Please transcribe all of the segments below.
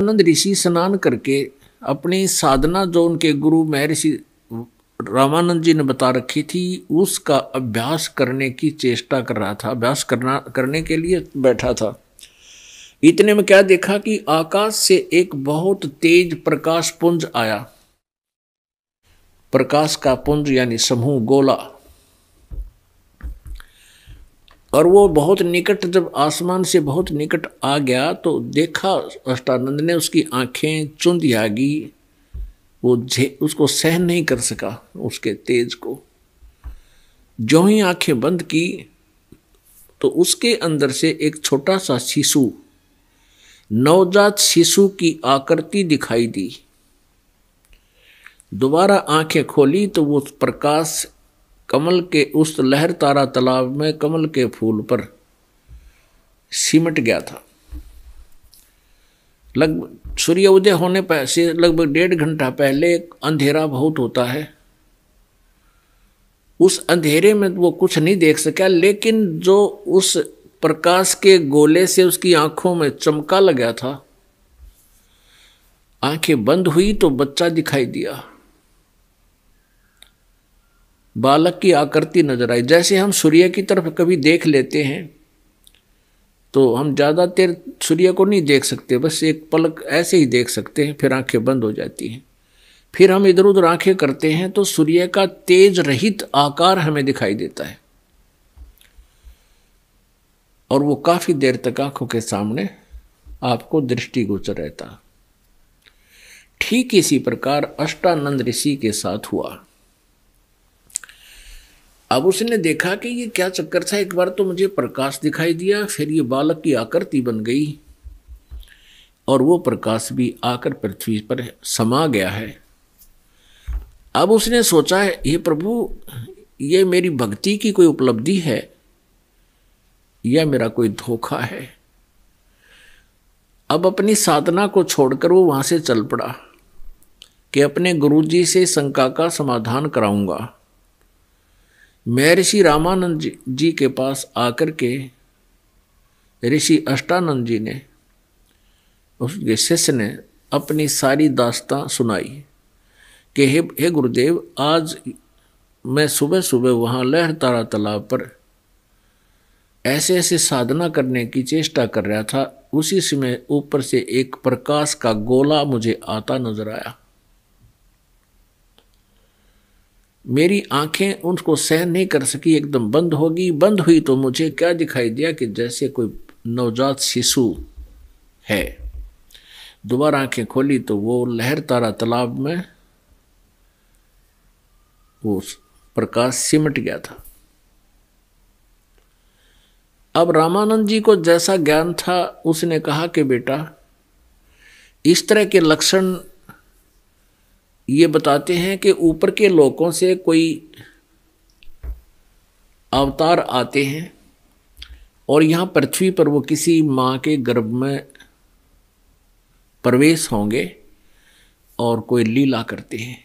आनंद ऋषि स्नान करके अपनी साधना जो उनके गुरु महर्षि रामानंद जी ने बता रखी थी उसका अभ्यास करने की चेष्टा कर रहा था, अभ्यास करने के लिए बैठा था। इतने में क्या देखा कि आकाश से एक बहुत तेज प्रकाश पुंज आया। प्रकाश का पुंज यानी समूह, गोला, और वो बहुत निकट, जब आसमान से बहुत निकट आ गया तो देखा अष्टानंद ने, उसकी आंखें चुंधी आ गई, वो उसको सहन नहीं कर सका उसके तेज को। जो ही आंखें बंद की तो उसके अंदर से एक छोटा सा शिशु, नवजात शिशु की आकृति दिखाई दी। दोबारा आंखें खोली तो वो प्रकाश कमल के उस लहर तारा तालाब में कमल के फूल पर सिमट गया था। लगभग सूर्य उदय होने से लगभग 1.5 घंटा पहले अंधेरा बहुत होता है। उस अंधेरे में वो कुछ नहीं देख सका, लेकिन जो उस प्रकाश के गोले से उसकी आंखों में चमका लगा था, आंखें बंद हुई तो बच्चा दिखाई दिया, बालक की आकृति नजर आई। जैसे हम सूर्य की तरफ कभी देख लेते हैं तो हम ज़्यादा देर सूर्य को नहीं देख सकते, बस एक पलक ऐसे ही देख सकते हैं, फिर आंखें बंद हो जाती हैं। फिर हम इधर उधर आंखें करते हैं तो सूर्य का तेज रहित आकार हमें दिखाई देता है और वो काफी देर तक आंखों के सामने आपको दृष्टिगोचर रहता। ठीक इसी प्रकार अष्टानंद ऋषि के साथ हुआ। अब उसने देखा कि ये क्या चक्कर था, एक बार तो मुझे प्रकाश दिखाई दिया, फिर ये बालक की आकृति बन गई और वो प्रकाश भी आकर पृथ्वी पर समा गया है। अब उसने सोचा है, ये प्रभु, ये मेरी भक्ति की कोई उपलब्धि है या मेरा कोई धोखा है। अब अपनी साधना को छोड़कर वो वहां से चल पड़ा कि अपने गुरुजी से शंका का समाधान कराऊंगा। महर्षि रामानंद जी के पास आकर के ऋषि अष्टानंद जी ने, उसके शिष्य ने अपनी सारी दास्तां सुनाई कि हे गुरुदेव, आज मैं सुबह सुबह वहाँ लहर तारा तालाब पर ऐसे ऐसे साधना करने की चेष्टा कर रहा था, उसी समय ऊपर से एक प्रकाश का गोला मुझे आता नजर आया। मेरी आंखें उनको सहन नहीं कर सकी, एकदम बंद होगी। बंद हुई तो मुझे क्या दिखाई दिया कि जैसे कोई नवजात शिशु है। दोबारा आंखें खोली तो वो लहर तारा तालाब में वो प्रकाश सिमट गया था। अब रामानंद जी को जैसा ज्ञान था, उसने कहा कि बेटा, इस तरह के लक्षण ये बताते हैं कि ऊपर के लोकों से कोई अवतार आते हैं और यहाँ पृथ्वी पर वो किसी माँ के गर्भ में प्रवेश होंगे और कोई लीला करते हैं।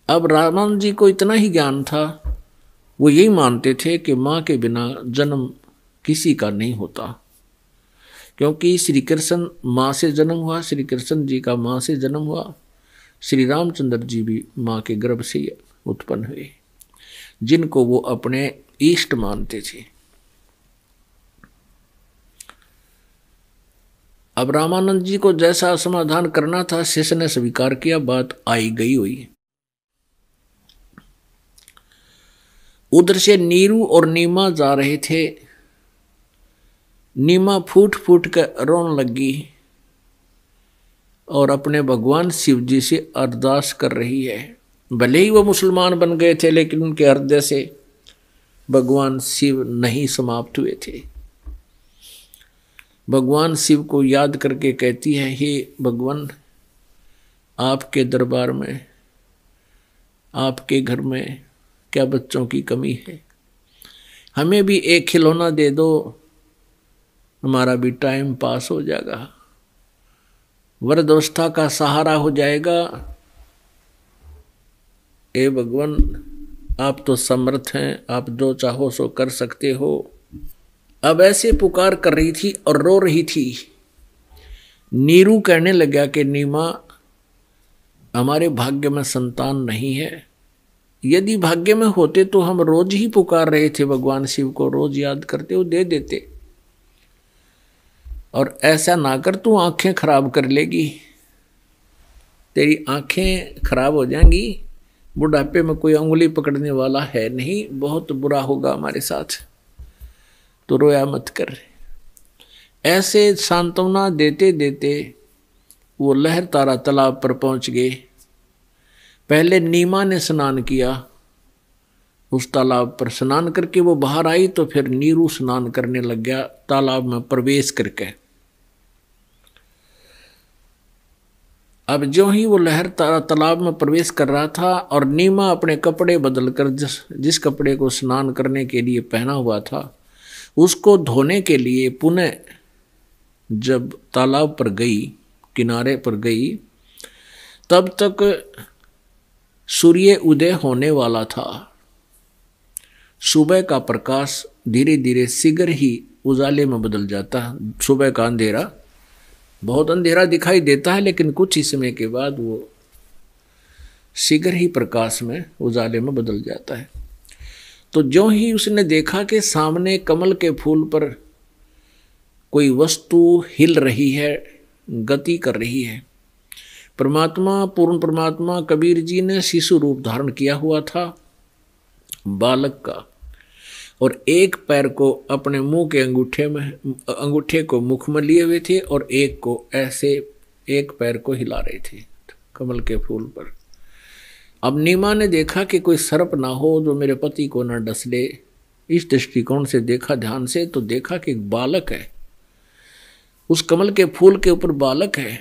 अब रामानंद जी को इतना ही ज्ञान था, वो यही मानते थे कि माँ के बिना जन्म किसी का नहीं होता, क्योंकि श्री कृष्ण माँ से जन्म हुआ, श्री कृष्ण जी का माँ से जन्म हुआ, श्री रामचंद्र जी भी माँ के गर्भ से उत्पन्न हुए, जिनको वो अपने इष्ट मानते थे। अब रामानंद जी को जैसा समाधान करना था, शिष्य ने स्वीकार किया, बात आई गई हुई। उधर से नीरू और नीमा जा रहे थे। नीमा फूट फूट कर रोने लगी और अपने भगवान शिव जी से अरदास कर रही है। भले ही वो मुसलमान बन गए थे, लेकिन उनके हृदय से भगवान शिव नहीं समाप्त हुए थे। भगवान शिव को याद करके कहती है, हे भगवान, आपके दरबार में, आपके घर में क्या बच्चों की कमी है? हमें भी एक खिलौना दे दो, हमारा भी टाइम पास हो जाएगा, वृद्धावस्था का सहारा हो जाएगा। ए भगवान, आप तो समर्थ हैं, आप जो चाहो सो कर सकते हो। अब ऐसे पुकार कर रही थी और रो रही थी। नीरू कहने लगा कि नीमा, हमारे भाग्य में संतान नहीं है। यदि भाग्य में होते तो हम रोज ही पुकार रहे थे भगवान शिव को, रोज याद करते, वो दे देते। और ऐसा ना कर, तू आंखें खराब कर लेगी, तेरी आंखें खराब हो जाएंगी। बुढ़ापे में कोई उंगली पकड़ने वाला है नहीं, बहुत बुरा होगा हमारे साथ, तो रोया मत कर। ऐसे सांत्वना देते देते वो लहर तारा तालाब पर पहुंच गए। पहले नीमा ने स्नान किया उस तालाब पर, स्नान करके वो बाहर आई तो फिर नीरू स्नान करने लग गया तालाब में प्रवेश करके। अब ज्यों ही वो लहर तालाब में प्रवेश कर रहा था और नीमा अपने कपड़े बदलकर जिस कपड़े को स्नान करने के लिए पहना हुआ था उसको धोने के लिए पुनः जब तालाब पर गई, किनारे पर गई, तब तक सूर्य उदय होने वाला था। सुबह का प्रकाश धीरे धीरे शीघ्र ही उजाले में बदल जाता है। सुबह का अंधेरा बहुत अंधेरा दिखाई देता है, लेकिन कुछ ही समय के बाद वो शीघ्र ही प्रकाश में उजाले में बदल जाता है। तो ज्यों ही उसने देखा कि सामने कमल के फूल पर कोई वस्तु हिल रही है, गति कर रही है। परमात्मा, पूर्ण परमात्मा कबीर जी ने शिशु रूप धारण किया हुआ था बालक का, और एक पैर को अपने मुंह के अंगूठे को मुख में लिए हुए थे और एक को ऐसे एक पैर को हिला रहे थे कमल के फूल पर। अब नीमा ने देखा कि कोई सर्प ना हो जो मेरे पति को न डस ले। इस दृष्टिकोण से देखा ध्यान से, तो देखा कि एक बालक है, उस कमल के फूल के ऊपर बालक है।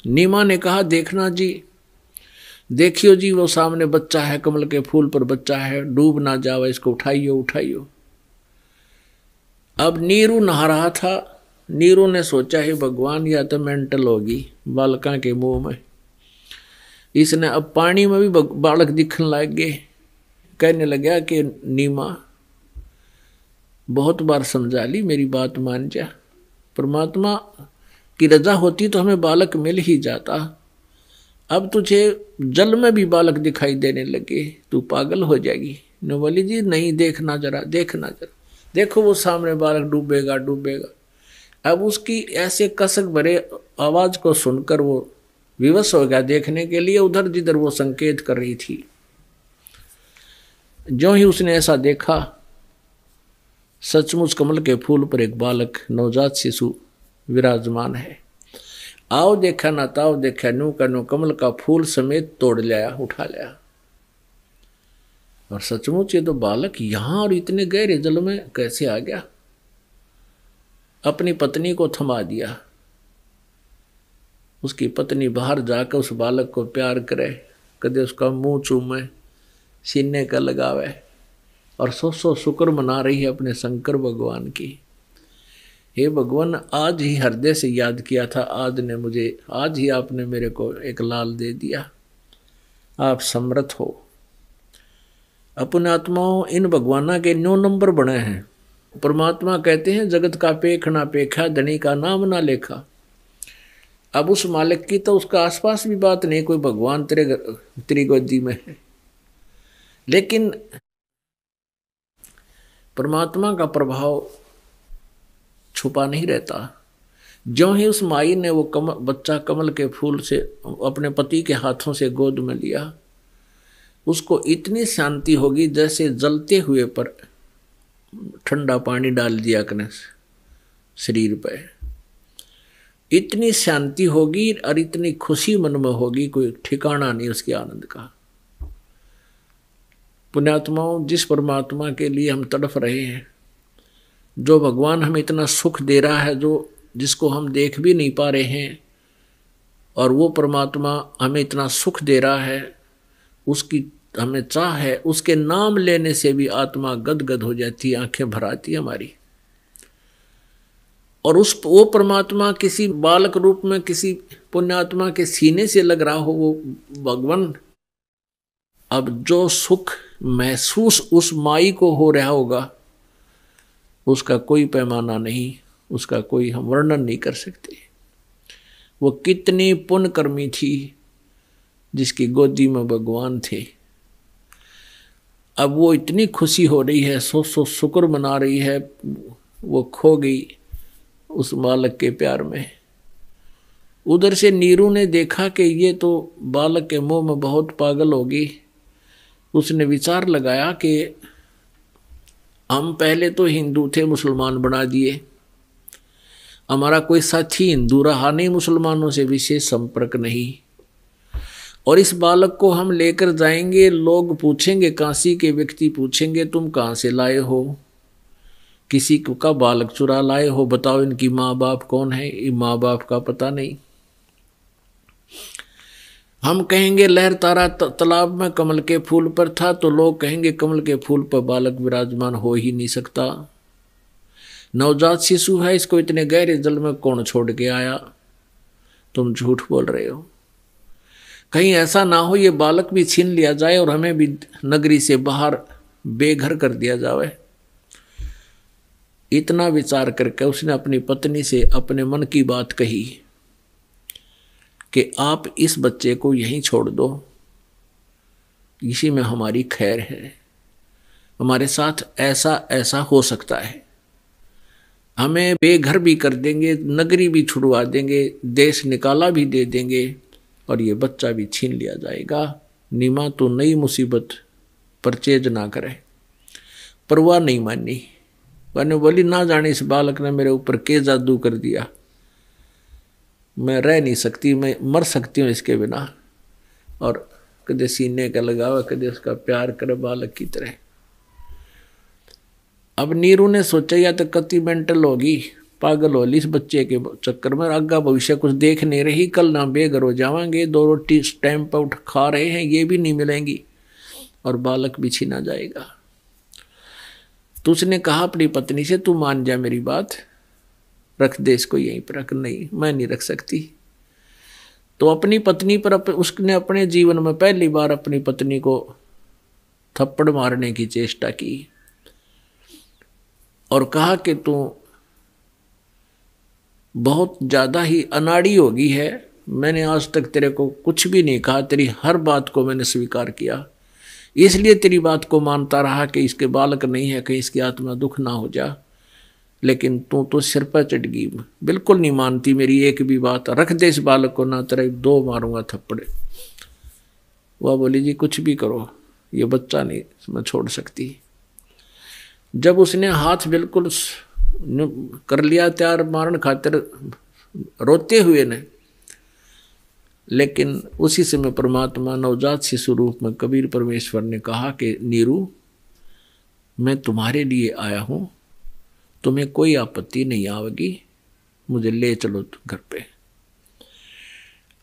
नीमा ने कहा, देखना जी, देखियो जी, वो सामने बच्चा है, कमल के फूल पर बच्चा है, डूब ना जावे, इसको उठाइयो उठाइयो। अब नीरू नहा रहा था। नीरू ने सोचा है भगवान या तो मेंटल होगी बालका के मुंह में। इसने अब पानी में भी बालक दिखने लग गए। कहने लगा कि नीमा, बहुत बार समझा ली, मेरी बात मान जा। परमात्मा की रजा होती तो हमें बालक मिल ही जाता। अब तुझे जल में भी बालक दिखाई देने लगे, तू पागल हो जाएगी। नवली जी, नहीं, देखना जरा, देखना जरा, देखो वो सामने बालक डूबेगा डूबेगा। अब उसकी ऐसे कसक भरे आवाज को सुनकर वो विवश हो गया देखने के लिए उधर जिधर वो संकेत कर रही थी। जो ही उसने ऐसा देखा, सचमुच कमल के फूल पर एक बालक नवजात शिशु विराजमान है। आओ देखा ना ताओ देखा, नू का नू कमल का फूल समेत तोड़ लिया, उठा लिया। और सचमुच ये तो बालक यहां और इतने गहरे जल में कैसे आ गया। अपनी पत्नी को थमा दिया। उसकी पत्नी बाहर जाकर उस बालक को प्यार करे, कदे उसका मुंह चूमे, सीने का लगावे, और सौ शुक्र मना रही है अपने शंकर भगवान की। हे भगवान, आज ही हृदय से याद किया था, आज ही आपने मेरे को एक लाल दे दिया। आप समर्थ हो। अपने आत्माओं, इन भगवाना के 9 नंबर बने हैं। परमात्मा कहते हैं, जगत का पेख ना पेखा, धनी का नाम ना लेखा। अब उस मालिक की तो उसका आसपास भी बात नहीं, कोई भगवान तेरी गोदी में है। लेकिन परमात्मा का प्रभाव छुपा नहीं रहता। ज्यों ही उस माई ने वो बच्चा कमल के फूल से अपने पति के हाथों से गोद में लिया, उसको इतनी शांति होगी जैसे जलते हुए पर ठंडा पानी डाल दिया कने शरीर पे। इतनी शांति होगी और इतनी खुशी मन में होगी, कोई ठिकाना नहीं उसके आनंद का। पुण्यात्माओं, जिस परमात्मा के लिए हम तड़फ रहे हैं, जो भगवान हमें इतना सुख दे रहा है, जिसको हम देख भी नहीं पा रहे हैं, और वो परमात्मा हमें इतना सुख दे रहा है, उसकी हमें चाह है, उसके नाम लेने से भी आत्मा गदगद हो जाती है, आंखें भर आती है हमारी। और वो परमात्मा किसी बालक रूप में किसी पुण्यात्मा के सीने से लग रहा हो, वो भगवान। अब जो सुख महसूस उस माई को हो रहा होगा, उसका कोई पैमाना नहीं, उसका कोई हम वर्णन नहीं कर सकते। वो कितनी पुण्यकर्मी थी जिसकी गोदी में भगवान थे। अब वो इतनी खुशी हो रही है, सो शुक्र मना रही है, वो खो गई उस बालक के प्यार में। उधर से नीरू ने देखा कि ये तो बालक के मुंह में बहुत पागल होगी। उसने विचार लगाया कि हम पहले तो हिंदू थे, मुसलमान बना दिए, हमारा कोई साथी हिंदू रहा नहीं, मुसलमानों से विशेष संपर्क नहीं, और इस बालक को हम लेकर जाएंगे, लोग पूछेंगे, काशी के व्यक्ति पूछेंगे तुम कहाँ से लाए हो, किसी का बालक चुरा लाए हो, बताओ इनकी माँ बाप कौन है, ये माँ बाप का पता नहीं। हम कहेंगे लहर तारा तालाब में कमल के फूल पर था, तो लोग कहेंगे कमल के फूल पर बालक विराजमान हो ही नहीं सकता, नवजात शिशु है, इसको इतने गहरे जल में कौन छोड़ के आया, तुम झूठ बोल रहे हो। कहीं ऐसा ना हो ये बालक भी छीन लिया जाए और हमें भी नगरी से बाहर बेघर कर दिया जाए। इतना विचार करके उसने अपनी पत्नी से अपने मन की बात कही कि आप इस बच्चे को यहीं छोड़ दो, इसी में हमारी खैर है, हमारे साथ ऐसा ऐसा हो सकता है, हमें बेघर भी कर देंगे, नगरी भी छुड़वा देंगे, देश निकाला भी दे देंगे, और ये बच्चा भी छीन लिया जाएगा। नीमा तो नई मुसीबत परचेज ना करे, परवाह नहीं मानी। मैंने बोली ना जाने इस बालक ने मेरे ऊपर के जादू कर दिया, मैं रह नहीं सकती, मैं मर सकती हूँ इसके बिना। और कदे सीने का लगावा, कदे उसका प्यार करे बालक की तरह। अब नीरू ने सोचा या तो कति मेंटल होगी, पागल होली इस बच्चे के चक्कर में, आगा भविष्य कुछ देख नहीं रही, कल ना बेघर हो जावांगे, 2 रोटी टाइम पर उठ खा रहे हैं ये भी नहीं मिलेंगी, और बालक भी छीना जाएगा। तो उसने कहा अपनी पत्नी से तू मान जा मेरी बात, रख दे इसको यहीं पर रख। नहीं मैं नहीं रख सकती। तो अपनी पत्नी पर उसने अपने जीवन में पहली बार अपनी पत्नी को थप्पड़ मारने की चेष्टा की और कहा कि तू बहुत ज्यादा ही अनाड़ी हो गई है, मैंने आज तक तेरे को कुछ भी नहीं कहा, तेरी हर बात को मैंने स्वीकार किया, इसलिए तेरी बात को मानता रहा कि इसके बालक नहीं है, कहीं इसकी आत्मा दुख ना हो जा, लेकिन तू तो सिर पर चढ़ गई, बिल्कुल नहीं मानती मेरी एक भी बात, रख दे इस बालक को, ना तेरे 2 मारूंगा थप्पड़े। वह बोली जी कुछ भी करो, ये बच्चा नहीं मैं छोड़ सकती। जब उसने हाथ बिल्कुल कर लिया तैयार मारन खातिर रोते हुए ने, लेकिन उसी समय परमात्मा नवजात शिशु रूप में कबीर परमेश्वर ने कहा कि नीरू मैं तुम्हारे लिए आया हूं, तुम्हें कोई आपत्ति नहीं आवेगी, मुझे ले चलो घर पे।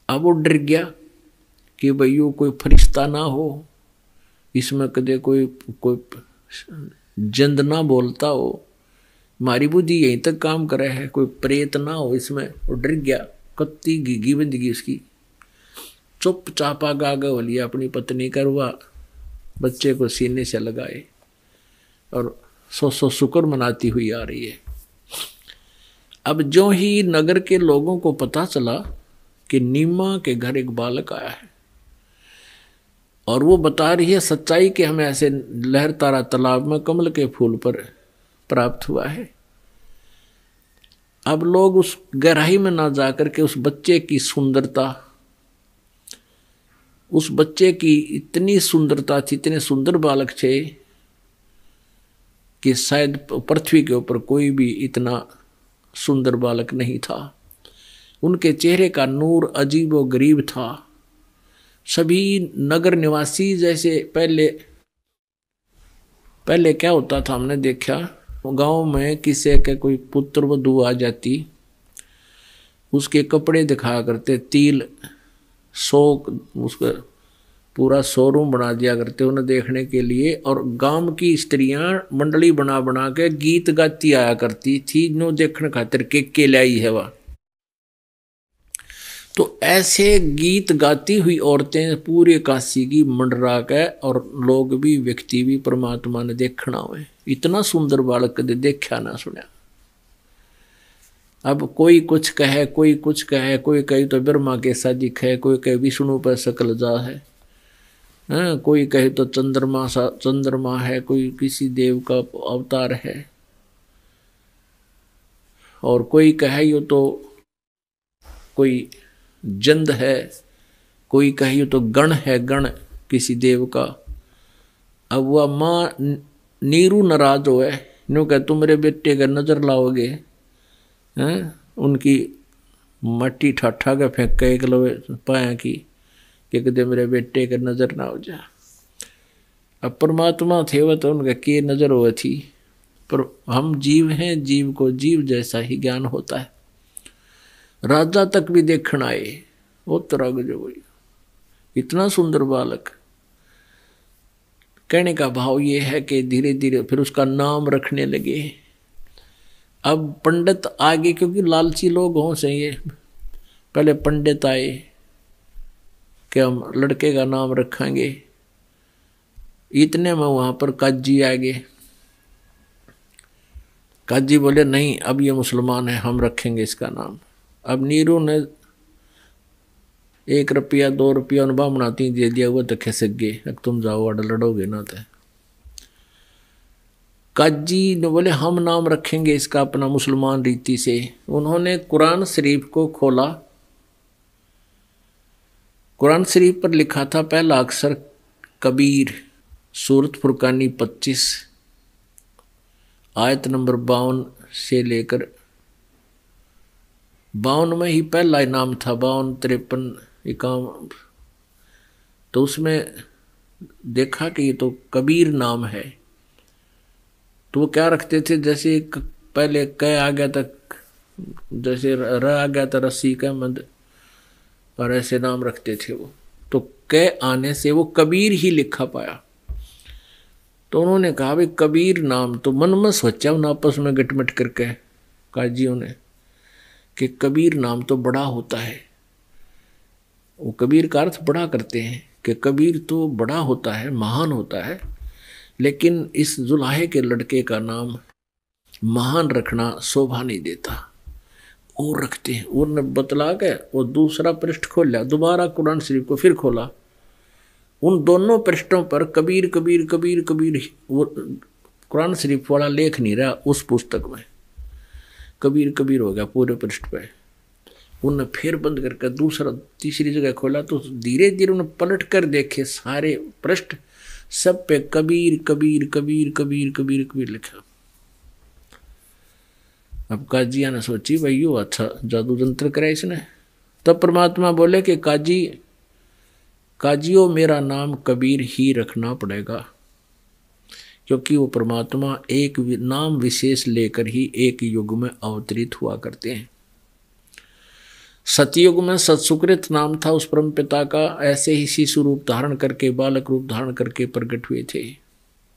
अब वो डर गया कि भैया कोई फरिश्ता ना हो, इसमें कदे कोई जिंद ना बोलता हो, हमारी बुद्धि यहीं तक काम करे है, कोई प्रेत ना हो इसमें। वो डर गया, कत्ती घिगी बंदगी उसकी, चुपचाप आगा लिया अपनी पत्नी करवा, बच्चे को सीने से लगाए और सो शुक्र मनाती हुई आ रही है। अब जो ही नगर के लोगों को पता चला कि नीमा के घर एक बालक आया है और वो बता रही है सच्चाई कि हमें ऐसे लहर तारा तालाब में कमल के फूल पर प्राप्त हुआ है, अब लोग उस गहराई में ना जाकर के उस बच्चे की सुंदरता, उस बच्चे की इतनी सुंदरता थी, इतने सुंदर बालक थे कि शायद पृथ्वी के ऊपर कोई भी इतना सुंदर बालक नहीं था। उनके चेहरे का नूर अजीब व गरीब था। सभी नगर निवासी जैसे पहले क्या होता था, हमने देखा गांव में किसी के कोई पुत्र वधू आ जाती, उसके कपड़े दिखाया करते, तिल उसका पूरा शोरूम बना दिया करते उन्हें देखने के लिए, और गांव की स्त्रियां मंडली बना बना के गीत गाती आया करती थी, नो देखने खातिर के लाई है वह। तो ऐसे गीत गाती हुई औरतें पूरे काशी की मंडरा के, और लोग भी व्यक्ति भी परमात्मा ने देखना हुए, इतना सुंदर बालक कदे देखा ना सुना। अब कोई कुछ कहे, कोई कुछ कहे, कोई कहे तो ब्रह्मा के साजिक है, कोई कहे विष्णु पर सकल जा है, कोई कहे तो चंद्रमा है, कोई किसी देव का अवतार है, और कोई कहे यो तो कोई जंद है, कोई कहे यो तो गण है, गण किसी देव का। अब वह माँ नीरू नाराज हो है, न्यू कह तुम मेरे बेटे का नजर लाओगे, हैं? उनकी मट्टी ठाठा के फेंक के एक लो पाया की कि कदे मेरे बेटे का नजर ना हो जा। अब परमात्मा थे वह तो उनका के नजर हो थी, पर हम जीव हैं, जीव को जीव जैसा ही ज्ञान होता है। राजा तक भी देखण आए, वो तरह जो इतना सुंदर बालक। कहने का भाव ये है कि धीरे धीरे फिर उसका नाम रखने लगे। अब पंडित आगे, क्योंकि लालची लोग हों से ये, पहले पंडित आए कि हम लड़के का नाम रखेंगे। इतने में वहां पर काजी आ गए। काजी बोले नहीं, अब ये मुसलमान है, हम रखेंगे इसका नाम। अब नीरू ने 1 रुपया 2 रुपया उन बामणाती दे दिया, वो तो खिसक गए, अब तुम जाओ अड़ लड़ोगे ना। तो काजी ने बोले हम नाम रखेंगे इसका अपना मुसलमान रीति से। उन्होंने कुरान शरीफ को खोला, कुरान शरीफ पर लिखा था पहला अक्षर कबीर, सूरत फुरकानी 25 आयत नंबर 52 से लेकर 52 में ही पहला नाम था, 52, 53, 51। तो उसमें देखा कि ये तो कबीर नाम है। तो वो क्या रखते थे, जैसे पहले क आ गया था, जैसे र आ गया था रस्सी का मद, और ऐसे नाम रखते थे वो। तो क आने से वो कबीर ही लिखा पाया। तो उन्होंने कहा भाई कबीर नाम, तो मन में सोचा उन आपस में गटमट करके काजियों ने कि कबीर नाम तो बड़ा होता है। वो कबीर का अर्थ बड़ा करते हैं कि कबीर तो बड़ा होता है, महान होता है, लेकिन इस जुलाहे के लड़के का नाम महान रखना शोभा नहीं देता। और रखते हैं, और बतला के वो दूसरा पृष्ठ खोला, दोबारा कुरान शरीफ को फिर खोला। उन दोनों पृष्ठों पर कबीर कबीर कबीर कबीर, वो कुरान शरीफ वाला लेख नहीं रहा उस पुस्तक में, कबीर कबीर हो गया पूरे पृष्ठ पे। उन्हें फिर बंद करके दूसरा तीसरी जगह खोला, तो धीरे धीरे उन्हें पलट कर देखे सारे पृष्ठ, सब पे कबीर कबीर कबीर कबीर कबीर कबीर लिखा। अब काजिया ने सोची भाई यो अच्छा जादू जंत्र करा इसने। तब परमात्मा बोले कि काजियो मेरा नाम कबीर ही रखना पड़ेगा, क्योंकि वो परमात्मा एक नाम विशेष लेकर ही एक युग में अवतरित हुआ करते हैं। सतयुग में सत्सुकृत नाम था उस परम पिता का, ऐसे ही शिशु रूप धारण करके, बालक रूप धारण करके प्रकट हुए थे।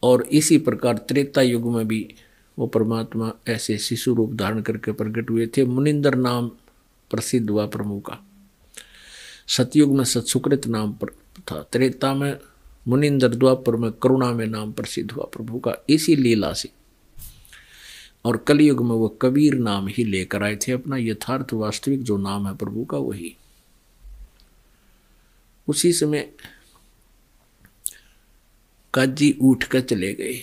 और इसी प्रकार त्रेता युग में भी वो परमात्मा ऐसे शिशु रूप धारण करके प्रकट हुए थे। मुनिंदर नाम प्रसिद्ध हुआ प्रभु का। सतयुग में सत्सुकृत नाम पर था, त्रेता में मुनिंदर, द्वापर में करुणा में नाम प्रसिद्ध हुआ प्रभु का, इसी लीला से। और कलयुग में वो कबीर नाम ही लेकर आए थे, अपना यथार्थ वास्तविक जो नाम है प्रभु का वही। उसी समय काजी उठ कर चले गए।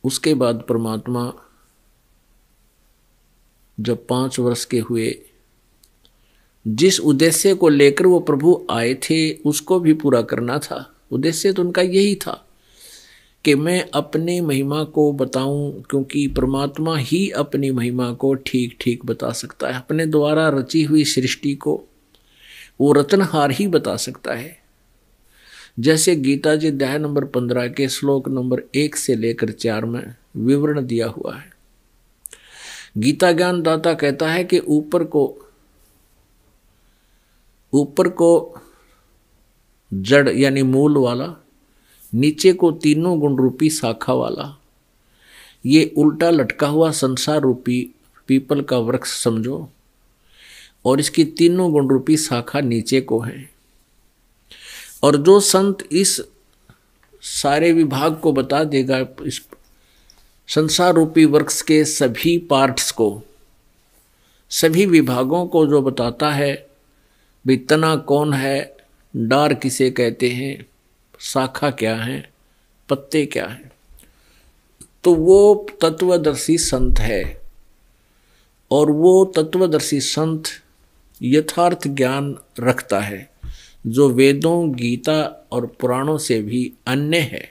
उसके बाद परमात्मा जब 5 वर्ष के हुए, जिस उद्देश्य को लेकर वो प्रभु आए थे उसको भी पूरा करना था। उद्देश्य तो उनका यही था कि मैं अपनी महिमा को बताऊं, क्योंकि परमात्मा ही अपनी महिमा को ठीक ठीक बता सकता है। अपने द्वारा रची हुई सृष्टि को वो रचनहार ही बता सकता है। जैसे गीता जी अध्याय नंबर 15 के श्लोक नंबर 1 से लेकर 4 में विवरण दिया हुआ है। गीता ज्ञान दाता कहता है कि ऊपर को जड़ यानी मूल वाला, नीचे को तीनों गुण रूपी शाखा वाला, ये उल्टा लटका हुआ संसार रूपी पीपल का वृक्ष समझो, और इसकी तीनों गुण रूपी शाखा नीचे को है। और जो संत इस सारे विभाग को बता देगा, इस संसार रूपी वृक्ष के सभी पार्ट्स को, सभी विभागों को जो बताता है, भी तना कौन है, डार किसे कहते हैं, शाखा क्या है, पत्ते क्या है, तो वो तत्वदर्शी संत है। और वो तत्वदर्शी संत यथार्थ ज्ञान रखता है जो वेदों, गीता और पुराणों से भी अन्य है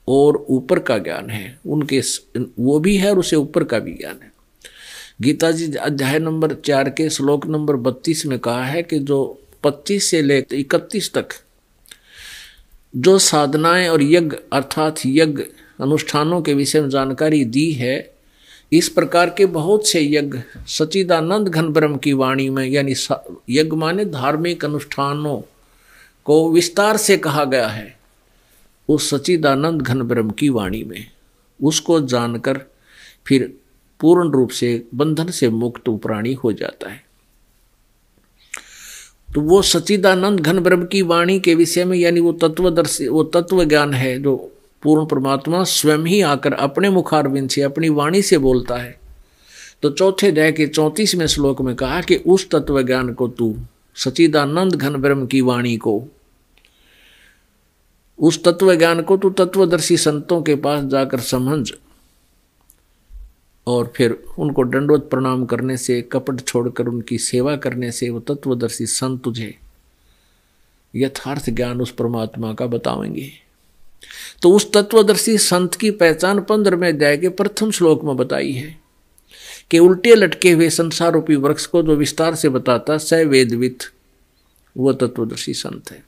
और ऊपर का ज्ञान है। उनके वो भी है और उसे ऊपर का भी ज्ञान है। गीता जी अध्याय नंबर 4 के श्लोक नंबर 32 में कहा है कि जो 25 से लेकर 31 तक जो साधनाएं और यज्ञ अर्थात यज्ञ अनुष्ठानों के विषय में जानकारी दी है, इस प्रकार के बहुत से यज्ञ सच्चिदानंद घन ब्रह्म की वाणी में, यानी यज्ञ माने धार्मिक अनुष्ठानों को विस्तार से कहा गया है उस सच्चिदानंद घन ब्रह्म की वाणी में। उसको जानकर फिर पूर्ण रूप से बंधन से मुक्त प्राणी हो जाता है। तो वो सच्चिदानंद घन ब्रह्म की वाणी के विषय में, यानी वो तत्वदर्शी, वो तत्व ज्ञान है जो पूर्ण परमात्मा स्वयं ही आकर अपने मुखारविंद से अपनी वाणी से बोलता है। तो चौथे अध्याय के 34वें श्लोक में कहा कि उस तत्व ज्ञान को तू, सच्चिदानंद घन ब्रह्म की वाणी को, उस तत्व ज्ञान को तू तत्वदर्शी संतों के पास जाकर समझ, और फिर उनको दंडवत प्रणाम करने से, कपट छोड़कर उनकी सेवा करने से वो तत्वदर्शी संत तुझे यथार्थ ज्ञान उस परमात्मा का बताएंगे। तो उस तत्वदर्शी संत की पहचान 15वें अध्याय के प्रथम श्लोक में बताई है कि उल्टे लटके हुए संसार रूपी वृक्ष को जो विस्तार से बताता स वेदवित, वह तत्वदर्शी संत है।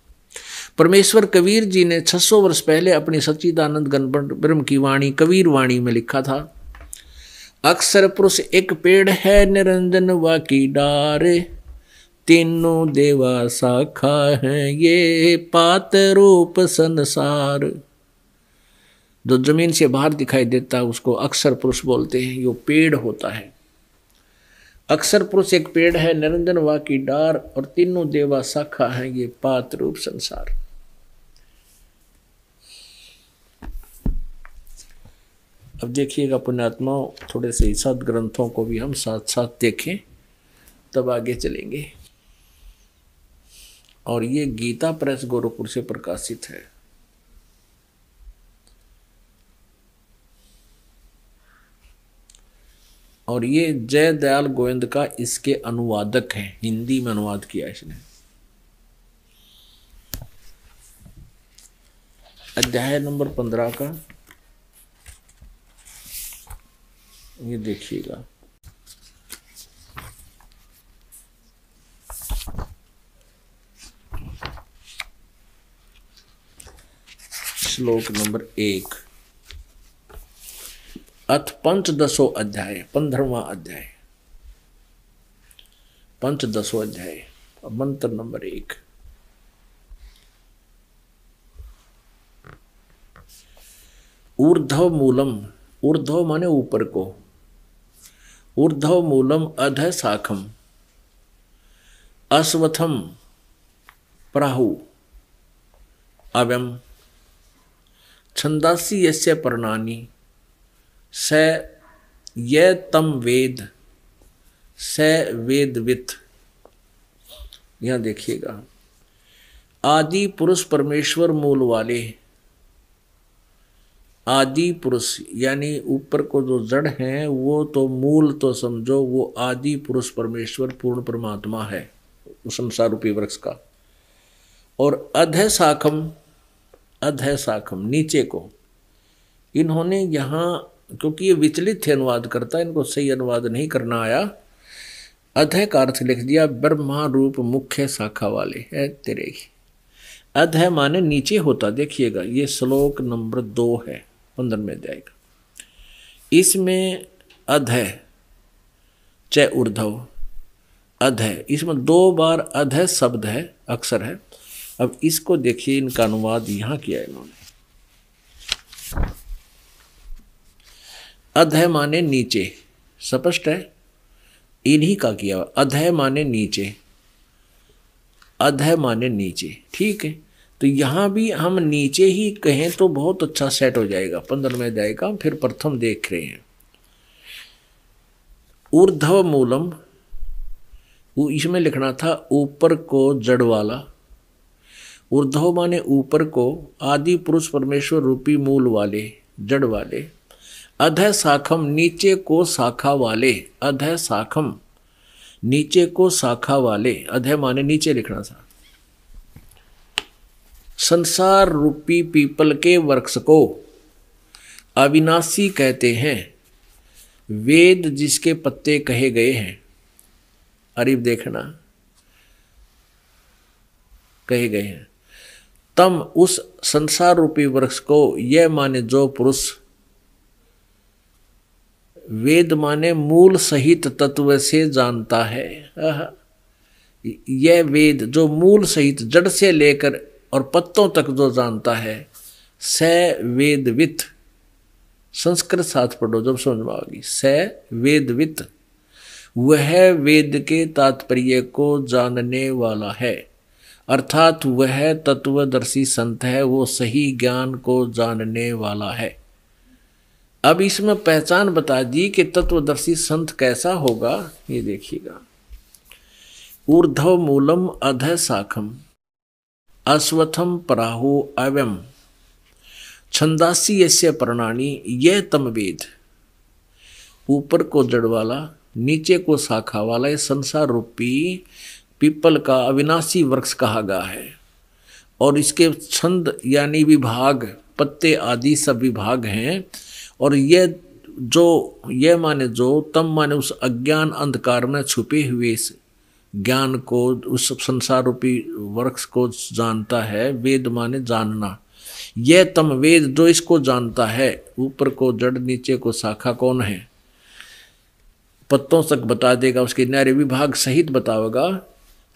परमेश्वर कबीर जी ने 600 वर्ष पहले अपनी सच्चिदानंद घन ब्रह्म की वाणी कबीर वाणी में लिखा था, अक्षर पुरुष एक पेड़ है निरंजन वा की डार, तीनों देवा शाखा है ये पात रूप संसार। जो जमीन से बाहर दिखाई देता है उसको अक्षर पुरुष बोलते हैं, यो पेड़ होता है। अक्षर पुरुष एक पेड़ है, निरंजन वा की डार, और तीनों देवा शाखा है ये पात रूप संसार। अब देखिएगा पुण्यात्माओं, थोड़े से सद ग्रंथों को भी हम साथ साथ देखें तब आगे चलेंगे। और ये गीता प्रेस गोरखपुर से प्रकाशित है। और ये जय दयाल गोविंद का इसके अनुवादक है, हिंदी में अनुवाद किया इसने। अध्याय नंबर 15 का ये देखिएगा, श्लोक नंबर 1, अथ पंचदशो अध्याय, 15वां अध्याय, पंचदशो अध्याय, मंत्र नंबर 1। ऊर्ध्व मूलम, ऊर्ध्व माने ऊपर को, ऊर्ध्व मूलम अध शाखम, अश्वत्थम प्राहु अव्यम, छंदासी यस्य पर्णानि स ये तम वेद स वेदवित। यहां देखिएगा, आदि पुरुष परमेश्वर मूल वाले, आदि पुरुष यानी ऊपर को जो जड़ हैं वो तो मूल तो समझो, वो आदि पुरुष परमेश्वर पूर्ण परमात्मा है संसार रूपी वृक्ष का। और अध शाखम, अध शाखम नीचे को, इन्होंने यहाँ, क्योंकि ये विचलित थे अनुवाद करता, इनको सही अनुवाद नहीं करना आया, अध का अर्थ लिख दिया ब्रह्मा रूप मुख्य शाखा वाले है तेरे ही। अध माने नीचे होता। देखिएगा ये श्लोक नंबर 2 है 15वें अध्याय का। इसमें अध च ऊर्ध्व, अध, इसमें 2 बार अध शब्द है, अक्षर है। अब इसको देखिए, इनका अनुवाद यहां किया इन्होंने। अध माने नीचे, स्पष्ट है, इन्हीं का किया। अध माने नीचे, अध माने नीचे, ठीक है। तो यहाँ भी हम नीचे ही कहें तो बहुत अच्छा सेट हो जाएगा। 15 में जाएगा। फिर प्रथम देख रहे हैं ऊर्ध्व मूलम, वो इसमें लिखना था ऊपर को जड़ वाला। ऊर्ध्व माने ऊपर को, आदि पुरुष परमेश्वर रूपी मूल वाले, जड़ वाले। अधः शाखम नीचे को शाखा वाले, अधः शाखम नीचे को शाखा वाले, अधः माने नीचे लिखना था। संसार रूपी पीपल के वृक्ष को अविनाशी कहते हैं। वेद जिसके पत्ते कहे गए हैं, अरिव देखना, कहे गए हैं। तम उस संसार रूपी वृक्ष को, यह माने जो पुरुष, वेद माने मूल सहित तत्व से जानता है। यह वेद जो मूल सहित जड़ से लेकर और पत्तों तक जो जानता है, स वेदवित। संस्कृत साथ पढ़ो जब समझ में आएगी। स वेदवित, वह वेद के तात्पर्य को जानने वाला है, अर्थात वह तत्वदर्शी संत है, वो सही ज्ञान को जानने वाला है। अब इसमें पहचान बता दी कि तत्वदर्शी संत कैसा होगा, ये देखिएगा। ऊर्ध्व मूलम अधः शाखम अश्वत्थम पराहु अव्यम छंदासी यस्य प्रणानी, यह तम वेद। ऊपर को जड़ वाला, नीचे को शाखा वाला, ये संसार रूपी पीपल का अविनाशी वृक्ष कहा गया है। और इसके छंद यानी विभाग, पत्ते आदि सब विभाग हैं। और यह माने जो, तम माने उस अज्ञान अंधकार में छुपे हुए इस ज्ञान को, उस संसार रूपी वृक्ष को जानता है। वेद माने जानना। यह तम वेद जो इसको जानता है, ऊपर को जड़ नीचे को शाखा कौन है, पत्तों तक बता देगा, उसके न्यारे विभाग सहित बतावेगा।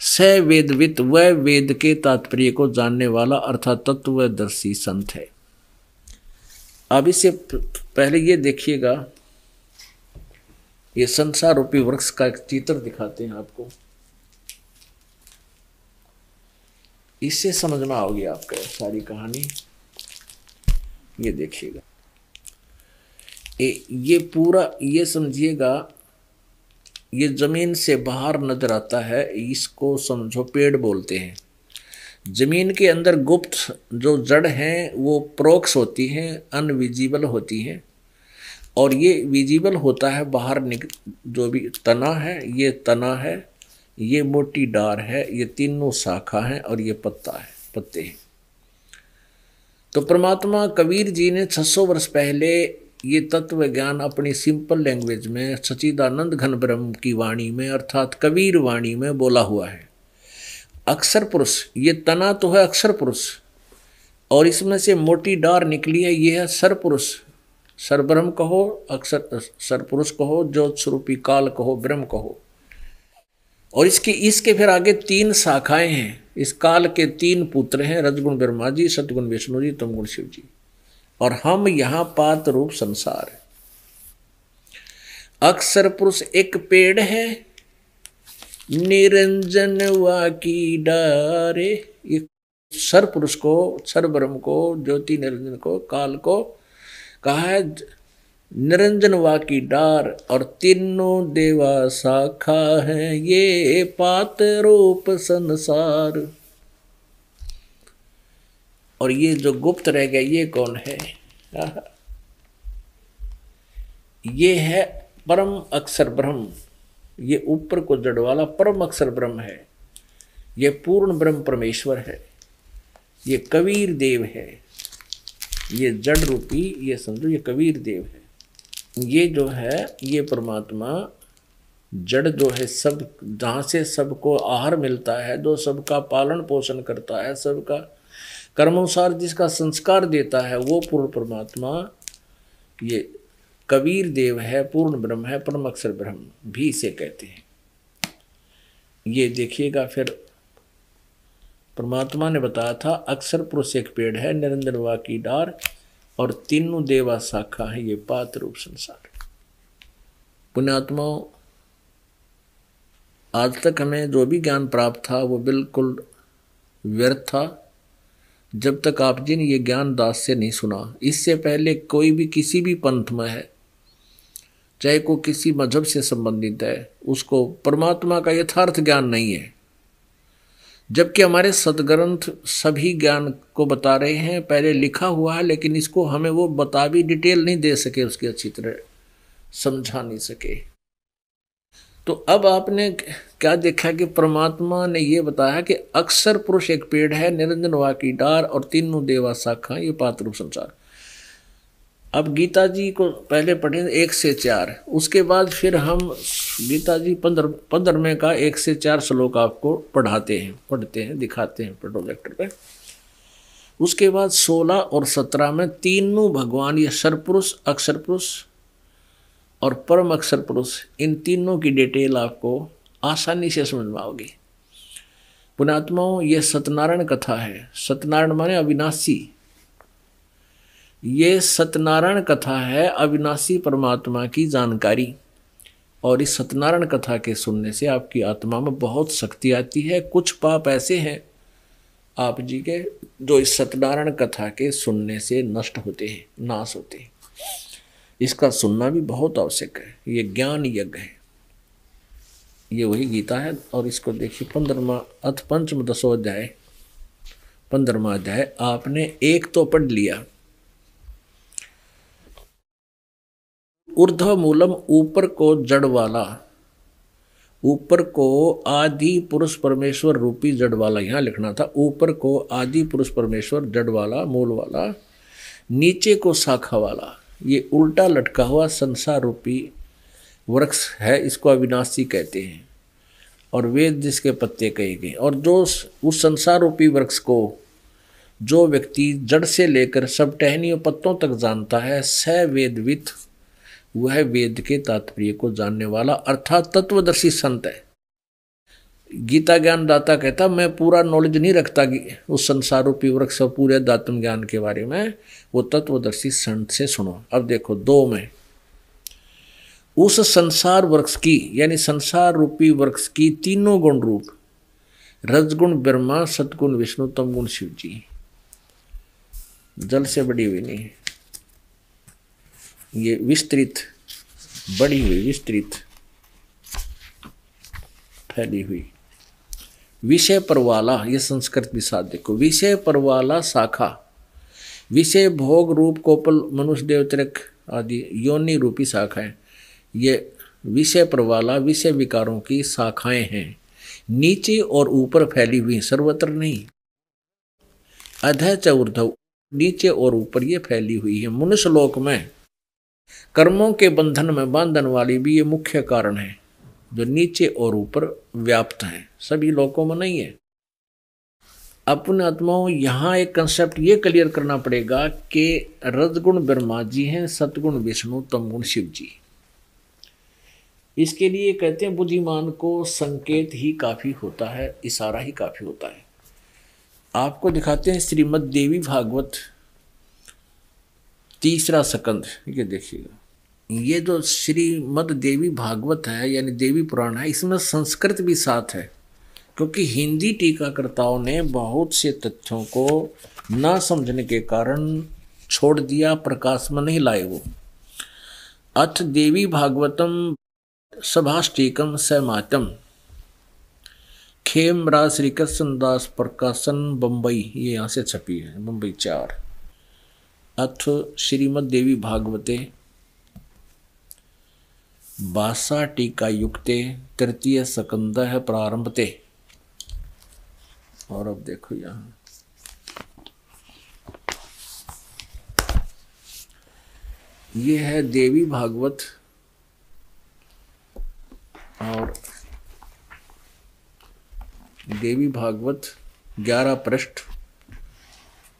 स वेदवित, वह वेद के तात्पर्य को जानने वाला अर्थात तत्वदर्शी संत है। अब इससे पहले ये देखिएगा, ये संसार रूपी वृक्ष का एक चित्र दिखाते हैं आपको, इससे समझना होगी आपका सारी कहानी। ये देखिएगा, ये पूरा ये समझिएगा, ये जमीन से बाहर नजर आता है, इसको समझो पेड़ बोलते हैं। जमीन के अंदर गुप्त जो जड़ हैं वो प्रोक्स होती हैं, अनविजिबल होती हैं। और ये विजिबल होता है बाहर जो भी तना है, ये तना है, ये मोटी डार है, ये तीनों शाखा हैं और ये पत्ता है, पत्ते हैं। तो परमात्मा कबीर जी ने 600 वर्ष पहले ये तत्व ज्ञान अपनी सिंपल लैंग्वेज में सच्चिदानंद घन ब्रह्म की वाणी में अर्थात कबीर वाणी में बोला हुआ है। अक्षर पुरुष, ये तना तो है अक्षर पुरुष, और इसमें से मोटी डार निकली है, ये है सर पुरुष। सर ब्रह्म कहो, अक्षर सर पुरुष कहो, ज्योत स्वरूपी काल कहो, ब्रह्म कहो। और इसके फिर आगे 3 शाखाएं हैं। इस काल के 3 पुत्र हैं, रजगुण ब्रह्मा जी, सतगुण विष्णु जी, तमगुण शिव जी। और हम यहां पात रूप संसार है। अक्षर पुरुष एक पेड़ है, निरंजन वा की डारे। ये सर पुरुष को, सर ब्रह्म को, ज्योति निरंजन को, काल को कहा है निरंजन वा की डार, और तीनों देवा शाखा है, ये पात रूप संसार। और ये जो गुप्त रह गया, ये कौन है? ये है परम अक्षर ब्रह्म। ये ऊपर को जड़ वाला परम अक्षर ब्रह्म है। ये पूर्ण ब्रह्म परमेश्वर है। ये कबीर देव है। ये जड़ रूपी, ये समझो ये कबीर देव है। ये जो है, ये परमात्मा जड़ जो है, सब जहाँ से सबको आहार मिलता है, जो सबका पालन पोषण करता है, सबका कर्मानुसार जिसका संस्कार देता है, वो पूर्ण परमात्मा ये कबीर देव है, पूर्ण ब्रह्म है, परम अक्षर ब्रह्म भी इसे कहते हैं। ये देखिएगा, फिर परमात्मा ने बताया था अक्षर पुरुष एक पेड़ है, निरंजन वा की डार, और तीनों देवा शाखा है, ये पात रूप संसार। पुण्यात्माओं, आज तक हमें जो भी ज्ञान प्राप्त था वो बिल्कुल व्यर्थ था, जब तक आप जी ने ये ज्ञान दास से नहीं सुना, इससे पहले कोई भी किसी भी पंथ में है, चाहे को किसी मजहब से संबंधित है, उसको परमात्मा का यथार्थ ज्ञान नहीं है। जबकि हमारे सदग्रंथ सभी ज्ञान को बता रहे हैं, पहले लिखा हुआ है, लेकिन इसको हमें वो बता भी डिटेल नहीं दे सके, उसकी अच्छी तरह समझा नहीं सके। तो अब आपने क्या देखा कि परमात्मा ने ये बताया कि अक्षर पुरुष एक पेड़ है, निरंजन वा की डार और तीनों देवा शाखा, ये पात्र संसार। अब गीता जी को पहले पढ़े 1 से 4, उसके बाद फिर हम गीता जी 15वें का 1 से 4 श्लोक आपको पढ़ते हैं, दिखाते हैं प्रोजेक्टर पे। उसके बाद 16 और 17 में तीनों भगवान, ये सरपुरुष, अक्षर पुरुष और परम अक्षर पुरुष, इन तीनों की डिटेल आपको आसानी से समझ में आओगी। पुण्यात्माओं, ये सत्यनारायण कथा है। सत्यनारायण माने अविनाशी। ये सत्यनारायण कथा है, अविनाशी परमात्मा की जानकारी। और इस सत्यनारायण कथा के सुनने से आपकी आत्मा में बहुत शक्ति आती है। कुछ पाप ऐसे हैं आप जी के जो इस सत्यनारायण कथा के सुनने से नष्ट होते हैं, नाश होते हैं। इसका सुनना भी बहुत आवश्यक है। ये ज्ञान यज्ञ है, ये वही गीता है। और इसको देखिए 15वां अथ पंचम 10वां अध्याय, 15वां अध्याय आपने एक तो पढ़ लिया। ऊर्ध्व मूलम, ऊपर को जड़ वाला, ऊपर को आदि पुरुष परमेश्वर रूपी जड़ वाला, यहाँ लिखना था ऊपर को आदि पुरुष परमेश्वर जड़ वाला, मूल वाला, नीचे को शाखा वाला। ये उल्टा लटका हुआ संसार रूपी वृक्ष है, इसको अविनाशी कहते हैं और वेद जिसके पत्ते कहे गए। और जो उस संसार रूपी वृक्ष को जो व्यक्ति जड़ से लेकर सब टहनियों पत्तों तक जानता है, स वेदवित, वह वेद के तात्पर्य को जानने वाला अर्थात तत्वदर्शी संत है। गीता ज्ञान दाता कहता मैं पूरा नॉलेज नहीं रखता उस संसार रूपी वृक्ष और पूरे दात्म ज्ञान के बारे में, वो तत्वदर्शी संत से सुनो। अब देखो 2 में, उस संसार वृक्ष की यानी संसार रूपी वृक्ष की तीनों गुण रूप, रजगुण ब्रह्मा, सतगुण विष्णु, तमगुण शिव जी, जल से बड़ी हुई नहीं, ये विस्तृत बड़ी हुई, विस्तृत फैली हुई, विषय पर वाला, ये संस्कृत भी साथ देखो, विषय पर वाला शाखा, विषय भोग रूप कोपल मनुष्य देवतृक आदि योनि रूपी शाखाएं, ये विषय पर वाला विषय विकारों की शाखाएं हैं, नीचे और ऊपर फैली हुई, सर्वत्र नहीं। अधः च ऊर्ध्व, नीचे और ऊपर ये फैली हुई है। मनुष्य लोक में कर्मों के बंधन में बांधन वाली भी ये मुख्य कारण है, जो नीचे और ऊपर व्याप्त है, सभी लोकों में नहीं है। अपने आत्माओं, यहाँ एक कंसेप्ट ये क्लियर करना पड़ेगा कि रजगुण ब्रह्मा जी हैं, सतगुण विष्णु, तमगुण शिव जी। इसके लिए कहते हैं बुद्धिमान को संकेत ही काफी होता है, इशारा ही काफी होता है। आपको दिखाते हैं श्रीमद् देवी भागवत 3रा स्कंद, ये देखिएगा। ये जो श्रीमद् देवी भागवत है यानी देवी पुराण है, इसमें संस्कृत भी साथ है, क्योंकि हिंदी टीकाकर्ताओं ने बहुत से तथ्यों को ना समझने के कारण छोड़ दिया, प्रकाश में नहीं लाए वो। अथ देवी भागवतम सभाष्टिकम समातम, खेमरा श्री कृष्ण दास प्रकाशन बम्बई, ये यहाँ से छपी है, बम्बई 4। अथ श्रीमद् देवी भागवते भाषा टीका युक्ते 3 स्कंद है प्रारंभते। और अब देखो यहाँ ये है देवी भागवत और देवी भागवत 11 पृष्ठ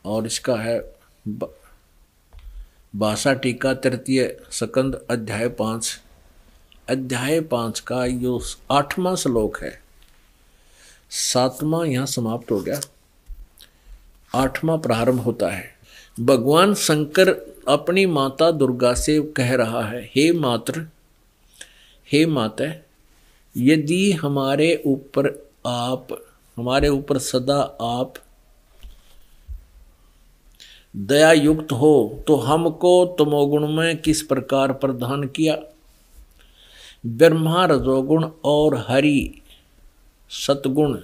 और इसका है भाषा टीका 3 स्कंद अध्याय 5। अध्याय 5 का यो 8वां श्लोक है, 7वां यहाँ समाप्त हो गया, 8वां प्रारंभ होता है। भगवान शंकर अपनी माता दुर्गा से कह रहा है, हे मात्र, हे माता, यदि हमारे ऊपर सदा आप दया युक्त हो तो हमको तमोगुण में किस प्रकार प्रदान किया। ब्रह्मा रजोगुण और हरि सतगुण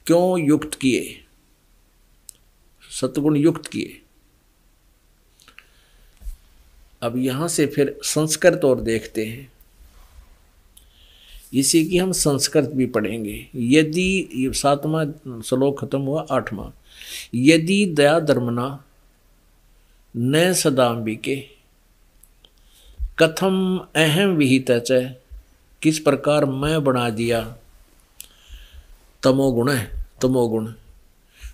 क्यों युक्त किए, सतगुण युक्त किए। अब यहां से फिर संस्कृत और देखते हैं, इसी की हम संस्कृत भी पढ़ेंगे। यदि 7वां श्लोक खत्म हुआ, 8वां, यदि दया धर्मना न सदाम्बिके कथम अहम विहित च, किस प्रकार मैं बना दिया तमोगुण है, तमोगुण।